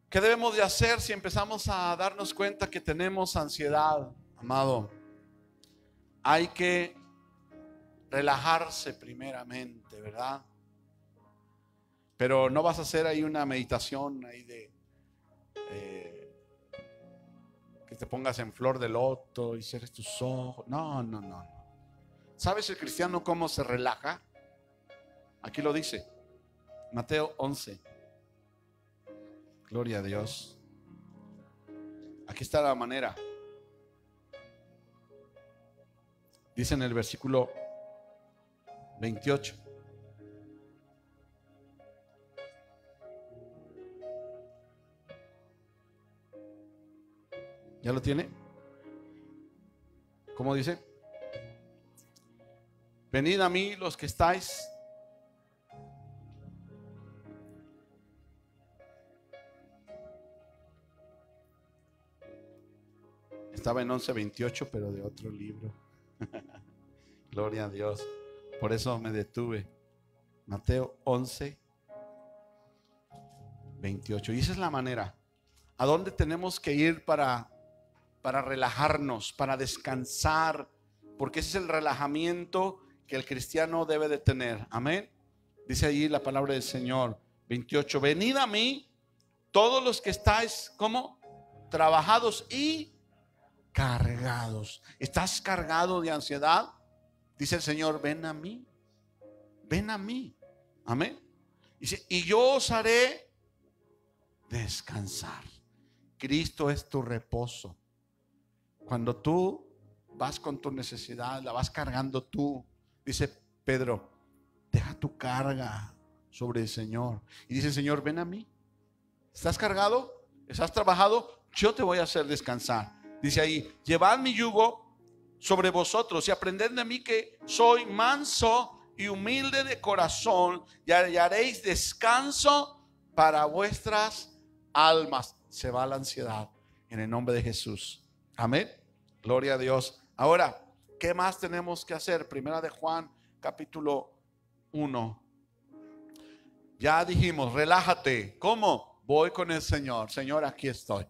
¿Qué debemos de hacer si empezamos a darnos cuenta que tenemos ansiedad, amado? Hay que relajarse primeramente, ¿verdad? Pero no vas a hacer ahí una meditación ahí de que te pongas en flor de loto y cierres tus ojos. No, no, no. ¿Sabes el cristiano cómo se relaja? Aquí lo dice, Mateo 11. Gloria a Dios. Aquí está la manera. Dice en el versículo 28. ¿Ya lo tiene? ¿Cómo dice? Venid a mí los que estáis. Estaba en 11:28, pero de otro libro. Gloria a Dios. Por eso me detuve. Mateo 11:28. Y esa es la manera. ¿A dónde tenemos que ir para relajarnos, para descansar? Porque ese es el relajamiento que el cristiano debe de tener. Amén. Dice allí la palabra del Señor 28. Venid a mí todos los que estáis, ¿cómo? Trabajados y cargados. ¿Estás cargado de ansiedad? Dice el Señor, ven a mí. Ven a mí. Amén. Dice, y yo os haré descansar. Cristo es tu reposo. Cuando tú vas con tu necesidad, la vas cargando tú. Dice Pedro, deja tu carga sobre el Señor. Y dice el Señor, ven a mí. ¿Estás cargado? ¿Estás trabajado? Yo te voy a hacer descansar. Dice ahí, llevad mi yugo sobre vosotros y aprended de mí que soy manso y humilde de corazón, y hallaréis descanso para vuestras almas. Se va la ansiedad en el nombre de Jesús. Amén. Gloria a Dios. Ahora, ¿qué más tenemos que hacer? Primera de Juan, capítulo 1. Ya dijimos, relájate. ¿Cómo? Voy con el Señor. Señor, aquí estoy.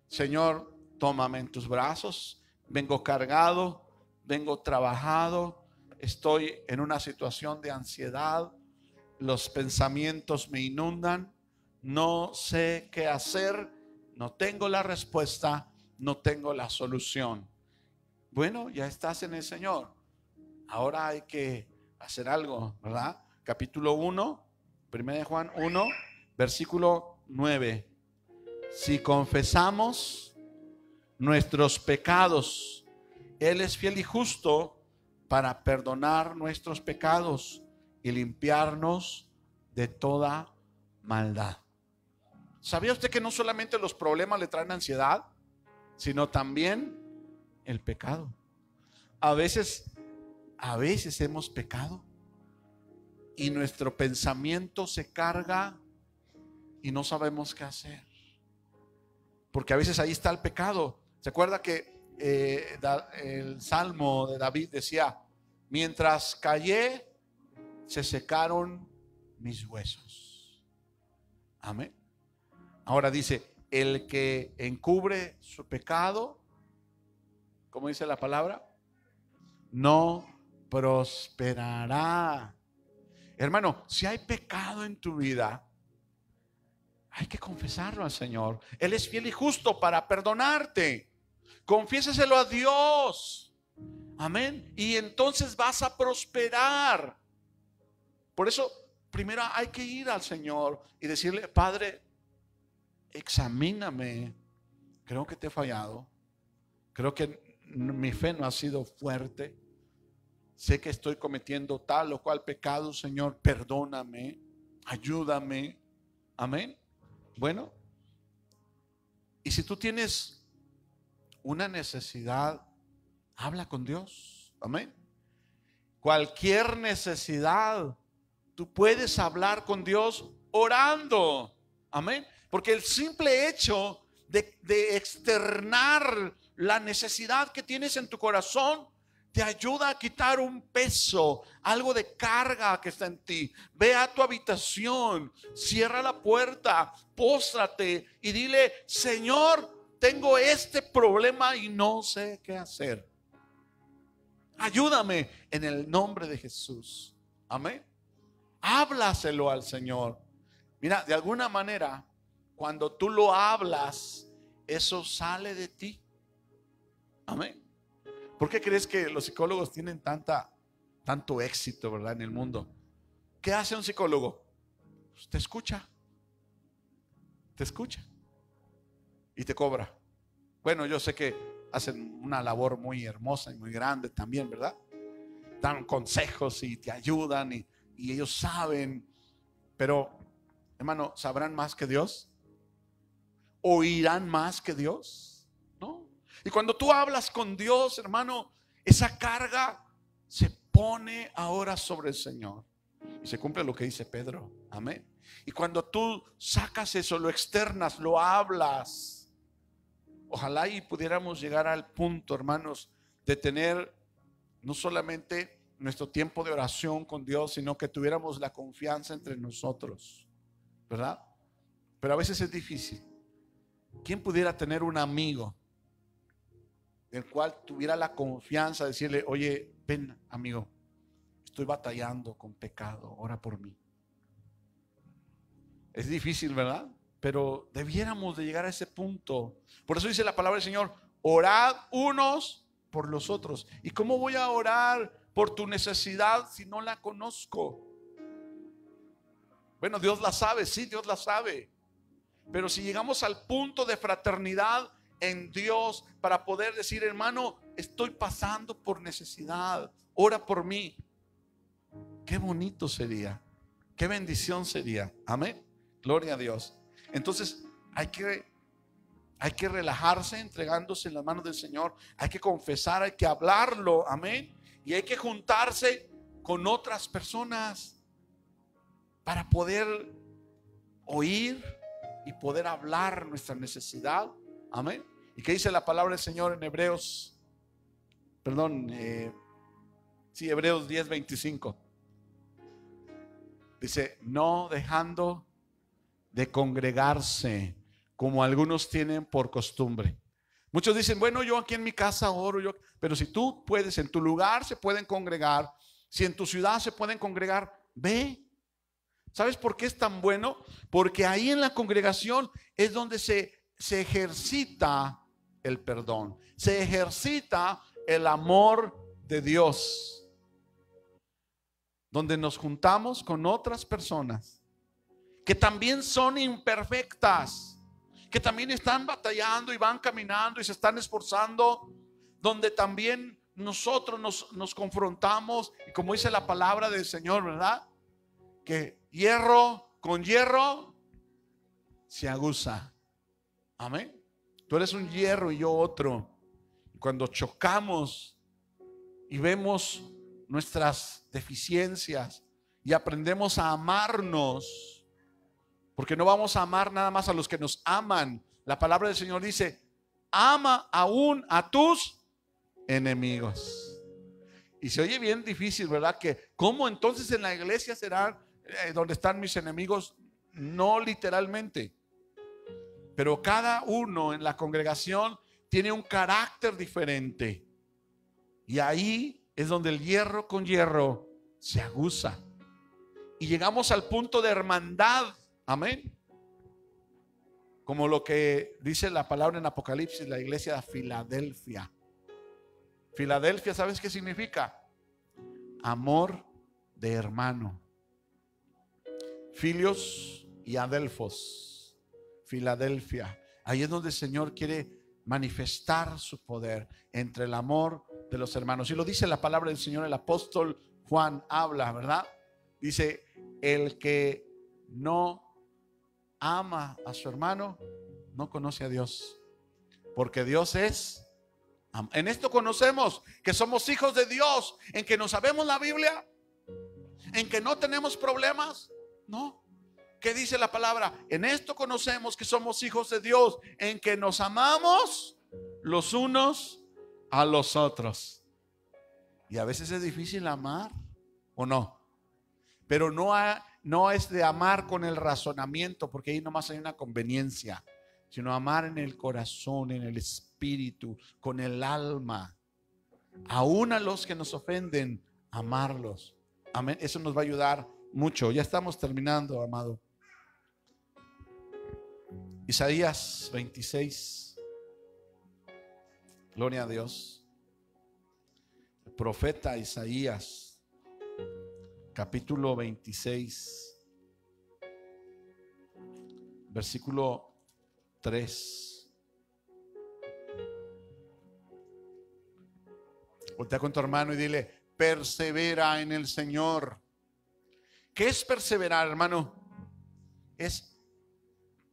Señor, tómame en tus brazos. Vengo cargado, vengo trabajado. Estoy en una situación de ansiedad. Los pensamientos me inundan. No sé qué hacer. No tengo la respuesta. No tengo la solución. Bueno, ya estás en el Señor. Ahora hay que hacer algo, ¿verdad? Capítulo 1, 1 Juan 1, versículo 9. Si confesamos nuestros pecados, Él es fiel y justo para perdonar nuestros pecados y limpiarnos de toda maldad. ¿Sabía usted que no solamente los problemas le traen ansiedad, sino también el pecado? A veces hemos pecado y nuestro pensamiento se carga y no sabemos qué hacer. Porque a veces ahí está el pecado. ¿Se acuerda que el Salmo de David decía, mientras callé, se secaron mis huesos? Amén. Ahora dice, el que encubre su pecado, ¿cómo dice la palabra? No prosperará. Hermano, si hay pecado en tu vida, hay que confesarlo al Señor. Él es fiel y justo para perdonarte. Confiésaselo a Dios. Amén. Y entonces vas a prosperar. Por eso, primero hay que ir al Señor y decirle, Padre, examíname. Creo que te he fallado. Creo que mi fe no ha sido fuerte. Sé que estoy cometiendo tal o cual pecado, Señor. Perdóname. Ayúdame. Amén. Bueno, y si tú tienes una necesidad, habla con Dios. Amén. Cualquier necesidad, tú puedes hablar con Dios orando. Amén. Porque el simple hecho de externar la necesidad que tienes en tu corazón te ayuda a quitar un peso, algo de carga que está en ti. Ve a tu habitación, cierra la puerta, póstrate y dile, Señor, tengo este problema y no sé qué hacer. Ayúdame en el nombre de Jesús. Amén. Háblaselo al Señor. Mira, de alguna manera, cuando tú lo hablas, eso sale de ti. Amén. ¿Por qué crees que los psicólogos tienen tanto éxito, verdad, en el mundo? ¿Qué hace un psicólogo? Pues te escucha y te cobra. Bueno, yo sé que hacen una labor muy hermosa y muy grande también, ¿verdad? Dan consejos y te ayudan y ellos saben, pero hermano, ¿sabrán más que Dios? ¿Oirán más que Dios? No. Y cuando tú hablas con Dios, hermano, esa carga se pone ahora sobre el Señor. Y se cumple lo que dice Pedro. Amén. Y cuando tú sacas eso, lo externas, lo hablas. Ojalá y pudiéramos llegar al punto, hermanos, de tener no solamente nuestro tiempo de oración con Dios, sino que tuviéramos la confianza entre nosotros, ¿verdad? Pero a veces es difícil. ¿Quién pudiera tener un amigo del cual tuviera la confianza de decirle, oye, ven amigo, estoy batallando con pecado, ora por mí? Es difícil, ¿verdad? Pero debiéramos de llegar a ese punto. Por eso dice la palabra del Señor, orad unos por los otros. ¿Y cómo voy a orar por tu necesidad si no la conozco? Bueno, Dios la sabe, sí, Dios la sabe. Pero si llegamos al punto de fraternidad en Dios para poder decir, hermano, estoy pasando por necesidad, ora por mí. Qué bonito sería, qué bendición sería. Amén. Gloria a Dios. Entonces hay que relajarse entregándose en las manos del Señor. Hay que confesar, hay que hablarlo. Amén. Y hay que juntarse con otras personas para poder oír y poder hablar nuestra necesidad. Amén. ¿Y qué dice la palabra del Señor en Hebreos? Hebreos 10:25. Dice, no dejando de congregarse como algunos tienen por costumbre. Muchos dicen, bueno, yo aquí en mi casa oro, pero si tú puedes, en tu lugar se pueden congregar, si en tu ciudad se pueden congregar, ve. ¿Sabes por qué es tan bueno? Porque ahí en la congregación es donde se ejercita el perdón, se ejercita el amor de Dios, donde nos juntamos con otras personas que también son imperfectas, que también están batallando y van caminando y se están esforzando, donde también nosotros nos confrontamos, y como dice la palabra del Señor, ¿verdad? Que hierro con hierro se aguza. Amén. Tú eres un hierro y yo otro. Cuando chocamos y vemos nuestras deficiencias y aprendemos a amarnos, porque no vamos a amar nada más a los que nos aman. La palabra del Señor dice, ama aún a tus enemigos. Y se oye bien difícil, ¿verdad? Que ¿cómo entonces en la iglesia será donde están mis enemigos? No literalmente, pero cada uno en la congregación tiene un carácter diferente. Y ahí es donde el hierro con hierro se aguza. Y llegamos al punto de hermandad. Amén. Como lo que dice la palabra en Apocalipsis, la iglesia de Filadelfia. Filadelfia, ¿sabes qué significa? Amor de hermano. Filios y adelfos. Filadelfia. Ahí es donde el Señor quiere manifestar su poder entre el amor de los hermanos. Y lo dice la palabra del Señor, el apóstol Juan habla, ¿verdad? Dice, el que no ama a su hermano no conoce a Dios, porque Dios es amor. En esto conocemos que somos hijos de Dios, en que no sabemos la Biblia, en que no tenemos problemas. No. ¿Qué dice la palabra? En esto conocemos que somos hijos de Dios, en que nos amamos los unos a los otros. Y a veces es difícil amar, ¿o no? Pero no es de amar con el razonamiento, porque ahí nomás hay una conveniencia, sino amar en el corazón, en el espíritu, con el alma. Aún a los que nos ofenden, amarlos. Amén. Eso nos va a ayudar mucho. Ya estamos terminando, amado. Isaías 26. Gloria a Dios. El profeta Isaías, capítulo 26, versículo 3. Voltea con tu hermano y dile, persevera en el Señor. ¿Qué es perseverar, hermano? Es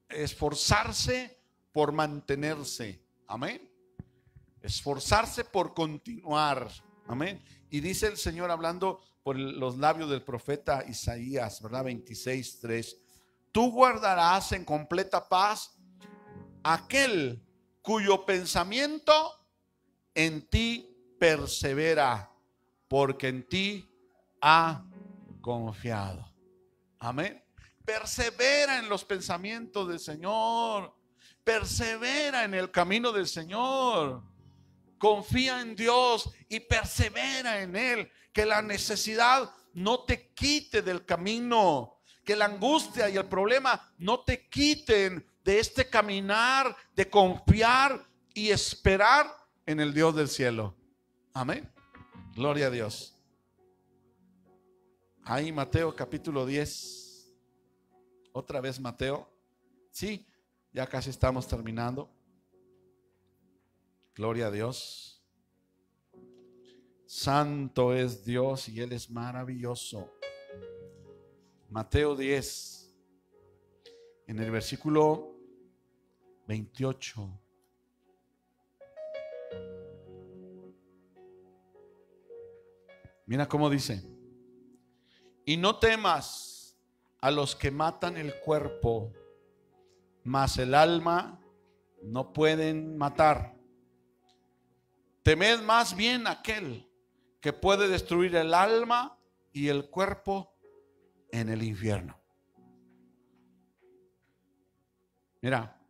esforzarse por mantenerse. Amén. Esforzarse por continuar. Amén. Y dice el Señor hablando por los labios del profeta Isaías, ¿verdad? 26:3. Tú guardarás en completa paz aquel cuyo pensamiento en ti persevera, porque en ti ha confiado. Amén. Persevera en los pensamientos del Señor. Persevera en el camino del Señor. Confía en Dios y persevera en Él. Que la necesidad no te quite del camino. Que la angustia y el problema no te quiten de este caminar, de confiar y esperar en el Dios del cielo. Amén. Gloria a Dios. Ahí Mateo capítulo 10. Otra vez Mateo. Sí, ya casi estamos terminando. Gloria a Dios. Santo es Dios y Él es maravilloso. Mateo 10, en el versículo 28. Mira cómo dice: y no temas a los que matan el cuerpo, mas el alma no pueden matar. Temed más bien aquel que puede destruir el alma y el cuerpo en el infierno. Mira,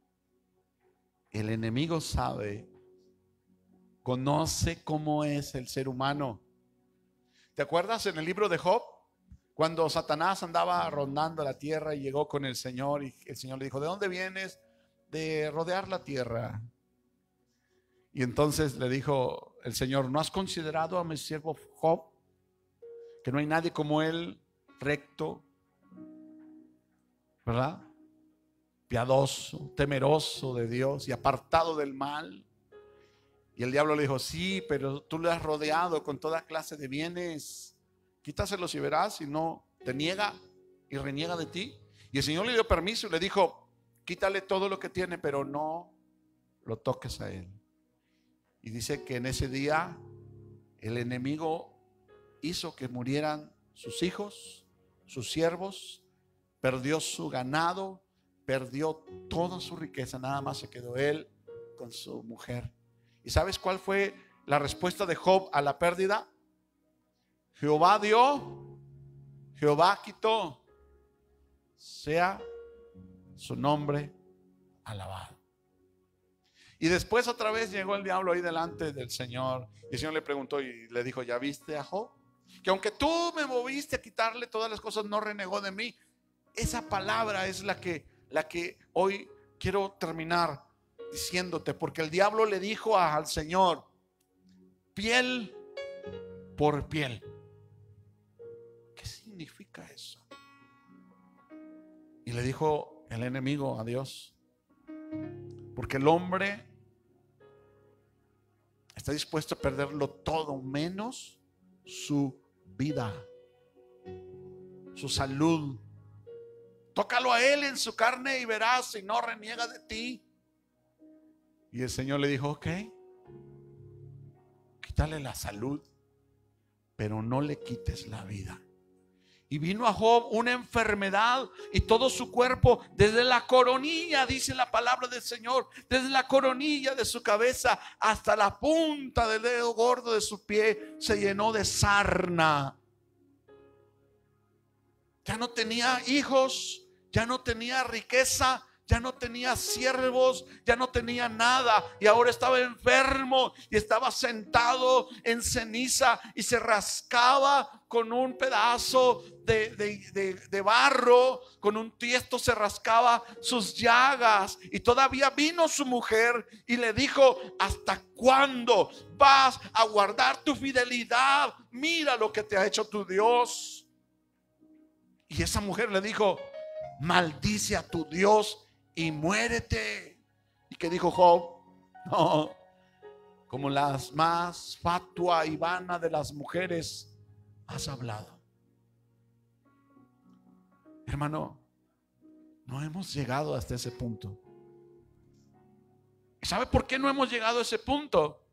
el enemigo sabe, conoce cómo es el ser humano. ¿Te acuerdas en el libro de Job? Cuando Satanás andaba rondando la tierra y llegó con el Señor, y el Señor le dijo: ¿de dónde vienes? De rodear la tierra. Y entonces le dijo el Señor: ¿no has considerado a mi siervo Job? Que no hay nadie como él, recto, ¿verdad? Piadoso, temeroso de Dios y apartado del mal. Y el diablo le dijo: sí, pero tú le has rodeado con toda clase de bienes. Quítaselos y verás, si no te niega y reniega de ti. Y el Señor le dio permiso y le dijo: quítale todo lo que tiene, pero no lo toques a él. Y dice que en ese día el enemigo hizo que murieran sus hijos, sus siervos, perdió su ganado, perdió toda su riqueza, nada más se quedó él con su mujer. ¿Y sabes cuál fue la respuesta de Job a la pérdida? Jehová dio, Jehová quitó, sea su nombre alabado. Y después otra vez llegó el diablo ahí delante del Señor, y el Señor le preguntó y le dijo: ¿ya viste a Job? Que aunque tú me moviste a quitarle todas las cosas, no renegó de mí. Esa palabra es la que hoy quiero terminar diciéndote, porque el diablo le dijo al Señor: piel por piel. ¿Qué significa eso? Y le dijo el enemigo a Dios: porque el hombre está dispuesto a perderlo todo menos su vida, su salud. Tócalo a él en su carne y verás si no reniega de ti. Y el Señor le dijo: ok, quítale la salud, pero no le quites la vida. Y vino a Job una enfermedad y todo su cuerpo, desde la coronilla, dice la palabra del Señor, desde la coronilla de su cabeza hasta la punta del dedo gordo de su pie, se llenó de sarna. Ya no tenía hijos, ya no tenía riqueza, ya no tenía siervos, ya no tenía nada, y ahora estaba enfermo y estaba sentado en ceniza y se rascaba con un pedazo de barro, con un tiesto se rascaba sus llagas. Y todavía vino su mujer y le dijo: ¿hasta cuándo vas a guardar tu fidelidad? Mira lo que te ha hecho tu Dios. Y esa mujer le dijo: maldice a tu Dios y muérete. ¿Y qué dijo Job? No, como las más fatua y vana de las mujeres has hablado. Hermano, no hemos llegado hasta ese punto. ¿Y sabe por qué no hemos llegado a ese punto?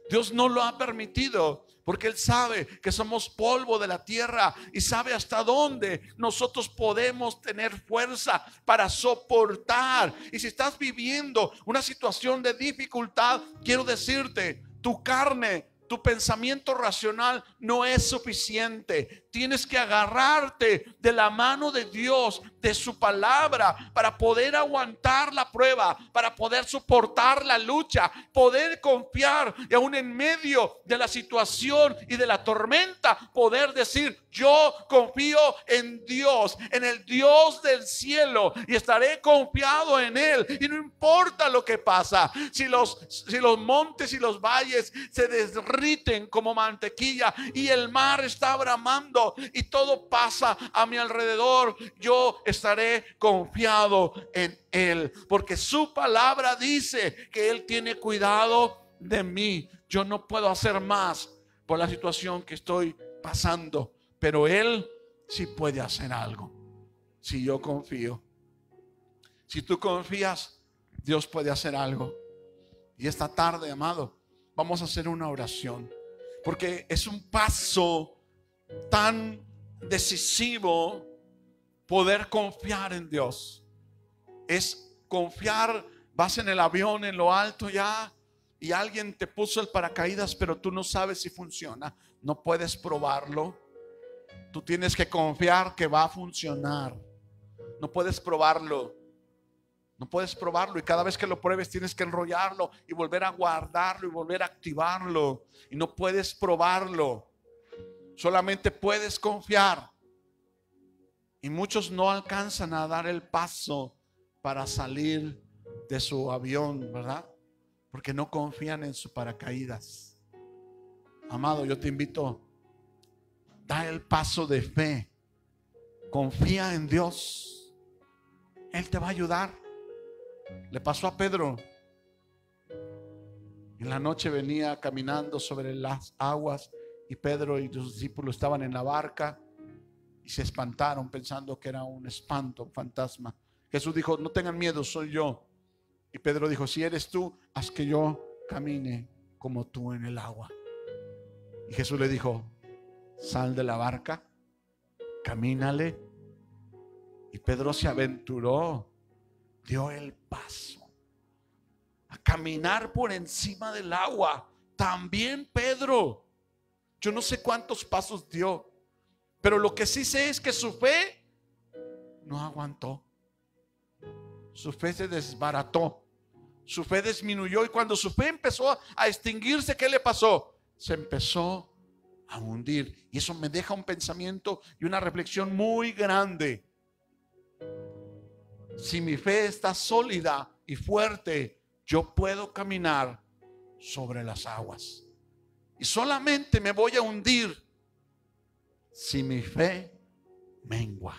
Dios no lo ha permitido porque Él sabe que somos polvo de la tierra y sabe hasta dónde nosotros podemos tener fuerza para soportar. Y si estás viviendo una situación de dificultad, quiero decirte, tu carne, tu pensamiento racional no es suficiente. Tienes que agarrarte de la mano de Dios, de su palabra, para poder aguantar la prueba, para poder soportar la lucha, poder confiar y aún en medio de la situación y de la tormenta, poder decir: yo confío en Dios, en el Dios del cielo, y estaré confiado en Él. Y no importa lo que pasa, si los montes y los valles se derriten como mantequilla y el mar está bramando y todo pasa a mi alrededor, yo estaré confiado en Él, porque su palabra dice que Él tiene cuidado de mí. Yo no puedo hacer más por la situación que estoy pasando, pero Él sí puede hacer algo. Si yo confío, si tú confías, Dios puede hacer algo. Y esta tarde, amado, vamos a hacer una oración, porque es un paso tan decisivo poder confiar en Dios. Es confiar, vas en el avión en lo alto ya y alguien te puso el paracaídas, pero tú no sabes si funciona, no puedes probarlo. Tú tienes que confiar que va a funcionar. No puedes probarlo. No puedes probarlo, y cada vez que lo pruebes tienes que enrollarlo y volver a guardarlo y volver a activarlo. Y no puedes probarlo, solamente puedes confiar. Y muchos no alcanzan a dar el paso para salir de su avión, ¿verdad? Porque no confían en su paracaídas. Amado, yo te invito, da el paso de fe. Confía en Dios. Él te va a ayudar. Le pasó a Pedro. En la noche venía caminando sobre las aguas y Pedro y sus discípulos estaban en la barca y se espantaron pensando que era un espanto, un fantasma. Jesús dijo: no tengan miedo, soy yo. Y Pedro dijo: si eres tú, haz que yo camine como tú en el agua. Y Jesús le dijo: sal de la barca, camínale. Y Pedro se aventuró, dio el paso a caminar por encima del agua. También Pedro, yo no sé cuántos pasos dio, pero lo que sí sé es que su fe no aguantó. Su fe se desbarató, su fe disminuyó, y cuando su fe empezó a extinguirse, ¿qué le pasó? Se empezó a hundir. Y eso me deja un pensamiento y una reflexión muy grande. Si mi fe está sólida y fuerte, yo puedo caminar sobre las aguas. Y solamente me voy a hundir si mi fe mengua.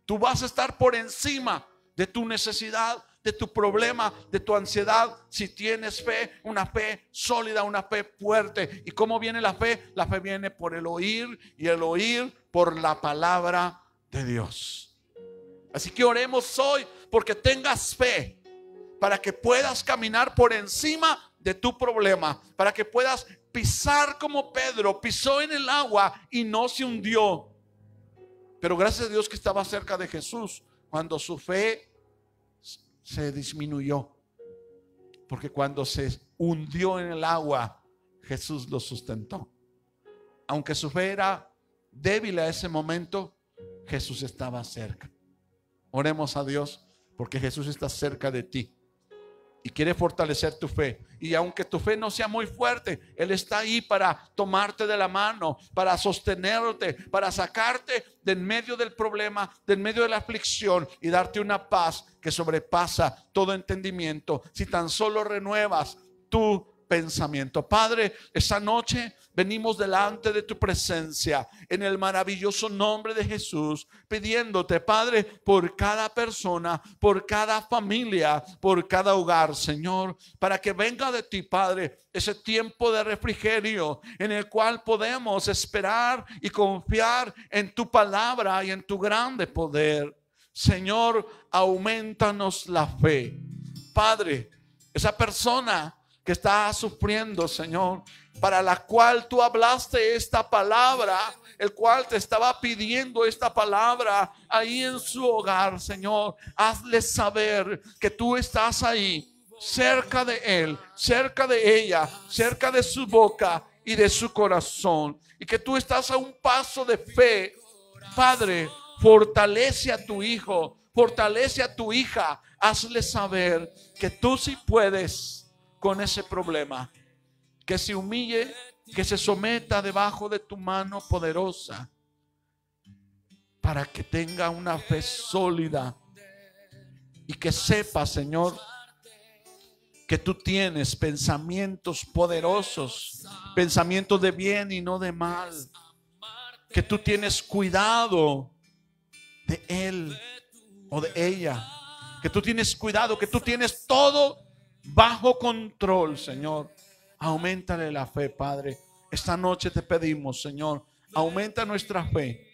Tú vas a estar por encima de tu necesidad, de tu problema, de tu ansiedad, si tienes fe, una fe sólida, una fe fuerte. ¿Y cómo viene la fe? La fe viene por el oír, y el oír por la palabra de Dios. Así que oremos hoy porque tengas fe, para que puedas caminar por encima de tu problema, para que puedas pisar como Pedro pisó en el agua y no se hundió. Pero gracias a Dios que estaba cerca de Jesús cuando su fe se disminuyó, porque cuando se hundió en el agua, Jesús lo sustentó. Aunque su fe era débil a ese momento, Jesús estaba cerca. Oremos a Dios, porque Jesús está cerca de ti y quiere fortalecer tu fe. Y aunque tu fe no sea muy fuerte, Él está ahí para tomarte de la mano, para sostenerte, para sacarte de en medio del problema, de en medio de la aflicción, y darte una paz que sobrepasa todo entendimiento, si tan solo renuevas tu pensamiento. Padre, esta noche venimos delante de tu presencia en el maravilloso nombre de Jesús, pidiéndote, Padre, por cada persona, por cada familia, por cada hogar, Señor, para que venga de ti, Padre, ese tiempo de refrigerio en el cual podemos esperar y confiar en tu palabra y en tu grande poder. Señor, aumentanos la fe. Padre, esa persona que está sufriendo, Señor, para la cual tú hablaste esta palabra, el cual te estaba pidiendo esta palabra ahí en su hogar, Señor. Hazle saber que tú estás ahí, cerca de él, cerca de ella, cerca de su boca y de su corazón, y que tú estás a un paso de fe. Padre, fortalece a tu hijo, fortalece a tu hija. Hazle saber que tú sí puedes con ese problema, que se humille, que se someta debajo de tu mano poderosa, para que tenga una fe sólida y que sepa, Señor, que tú tienes pensamientos poderosos, pensamientos de bien y no de mal, que tú tienes cuidado de él o de ella, que tú tienes cuidado, que tú tienes todo bajo control, Señor. Auméntale la fe, Padre. Esta noche te pedimos, Señor, aumenta nuestra fe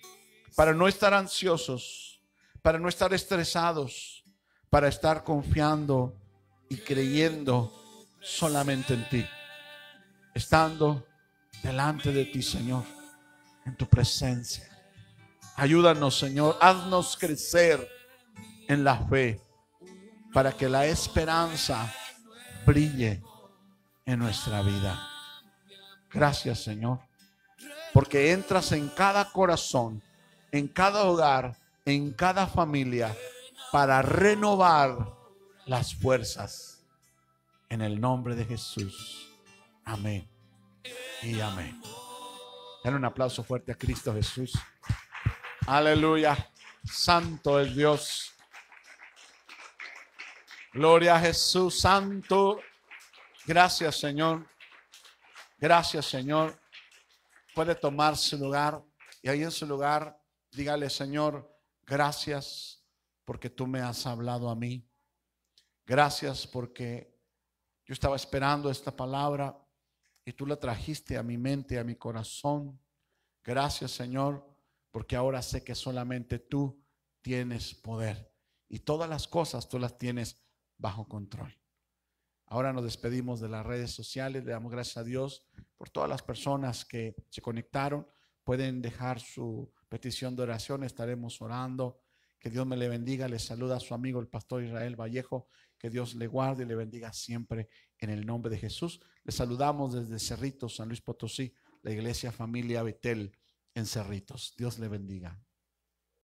para no estar ansiosos, para no estar estresados, para estar confiando y creyendo solamente en ti, estando delante de ti, Señor, en tu presencia. Ayúdanos, Señor, haznos crecer en la fe para que la esperanza brille en nuestra vida. Gracias, Señor, porque entras en cada corazón, en cada hogar, en cada familia, para renovar las fuerzas. En el nombre de Jesús. Amén y amén. Dale un aplauso fuerte a Cristo Jesús. Aleluya. Santo es Dios. Gloria a Jesús. Santo. Gracias, Señor. Gracias, Señor. Puede tomar su lugar y ahí en su lugar dígale: Señor, gracias porque tú me has hablado a mí. Gracias porque yo estaba esperando esta palabra y tú la trajiste a mi mente, a mi corazón. Gracias, Señor, porque ahora sé que solamente tú tienes poder y todas las cosas tú las tienes bajo control. Ahora nos despedimos de las redes sociales. Le damos gracias a Dios por todas las personas que se conectaron. Pueden dejar su petición de oración. Estaremos orando. Que Dios me le bendiga. Les saluda a su amigo el pastor Israel Vallejo. Que Dios le guarde y le bendiga siempre en el nombre de Jesús. Les saludamos desde Cerritos, San Luis Potosí, la iglesia Familia Betel en Cerritos. Dios le bendiga.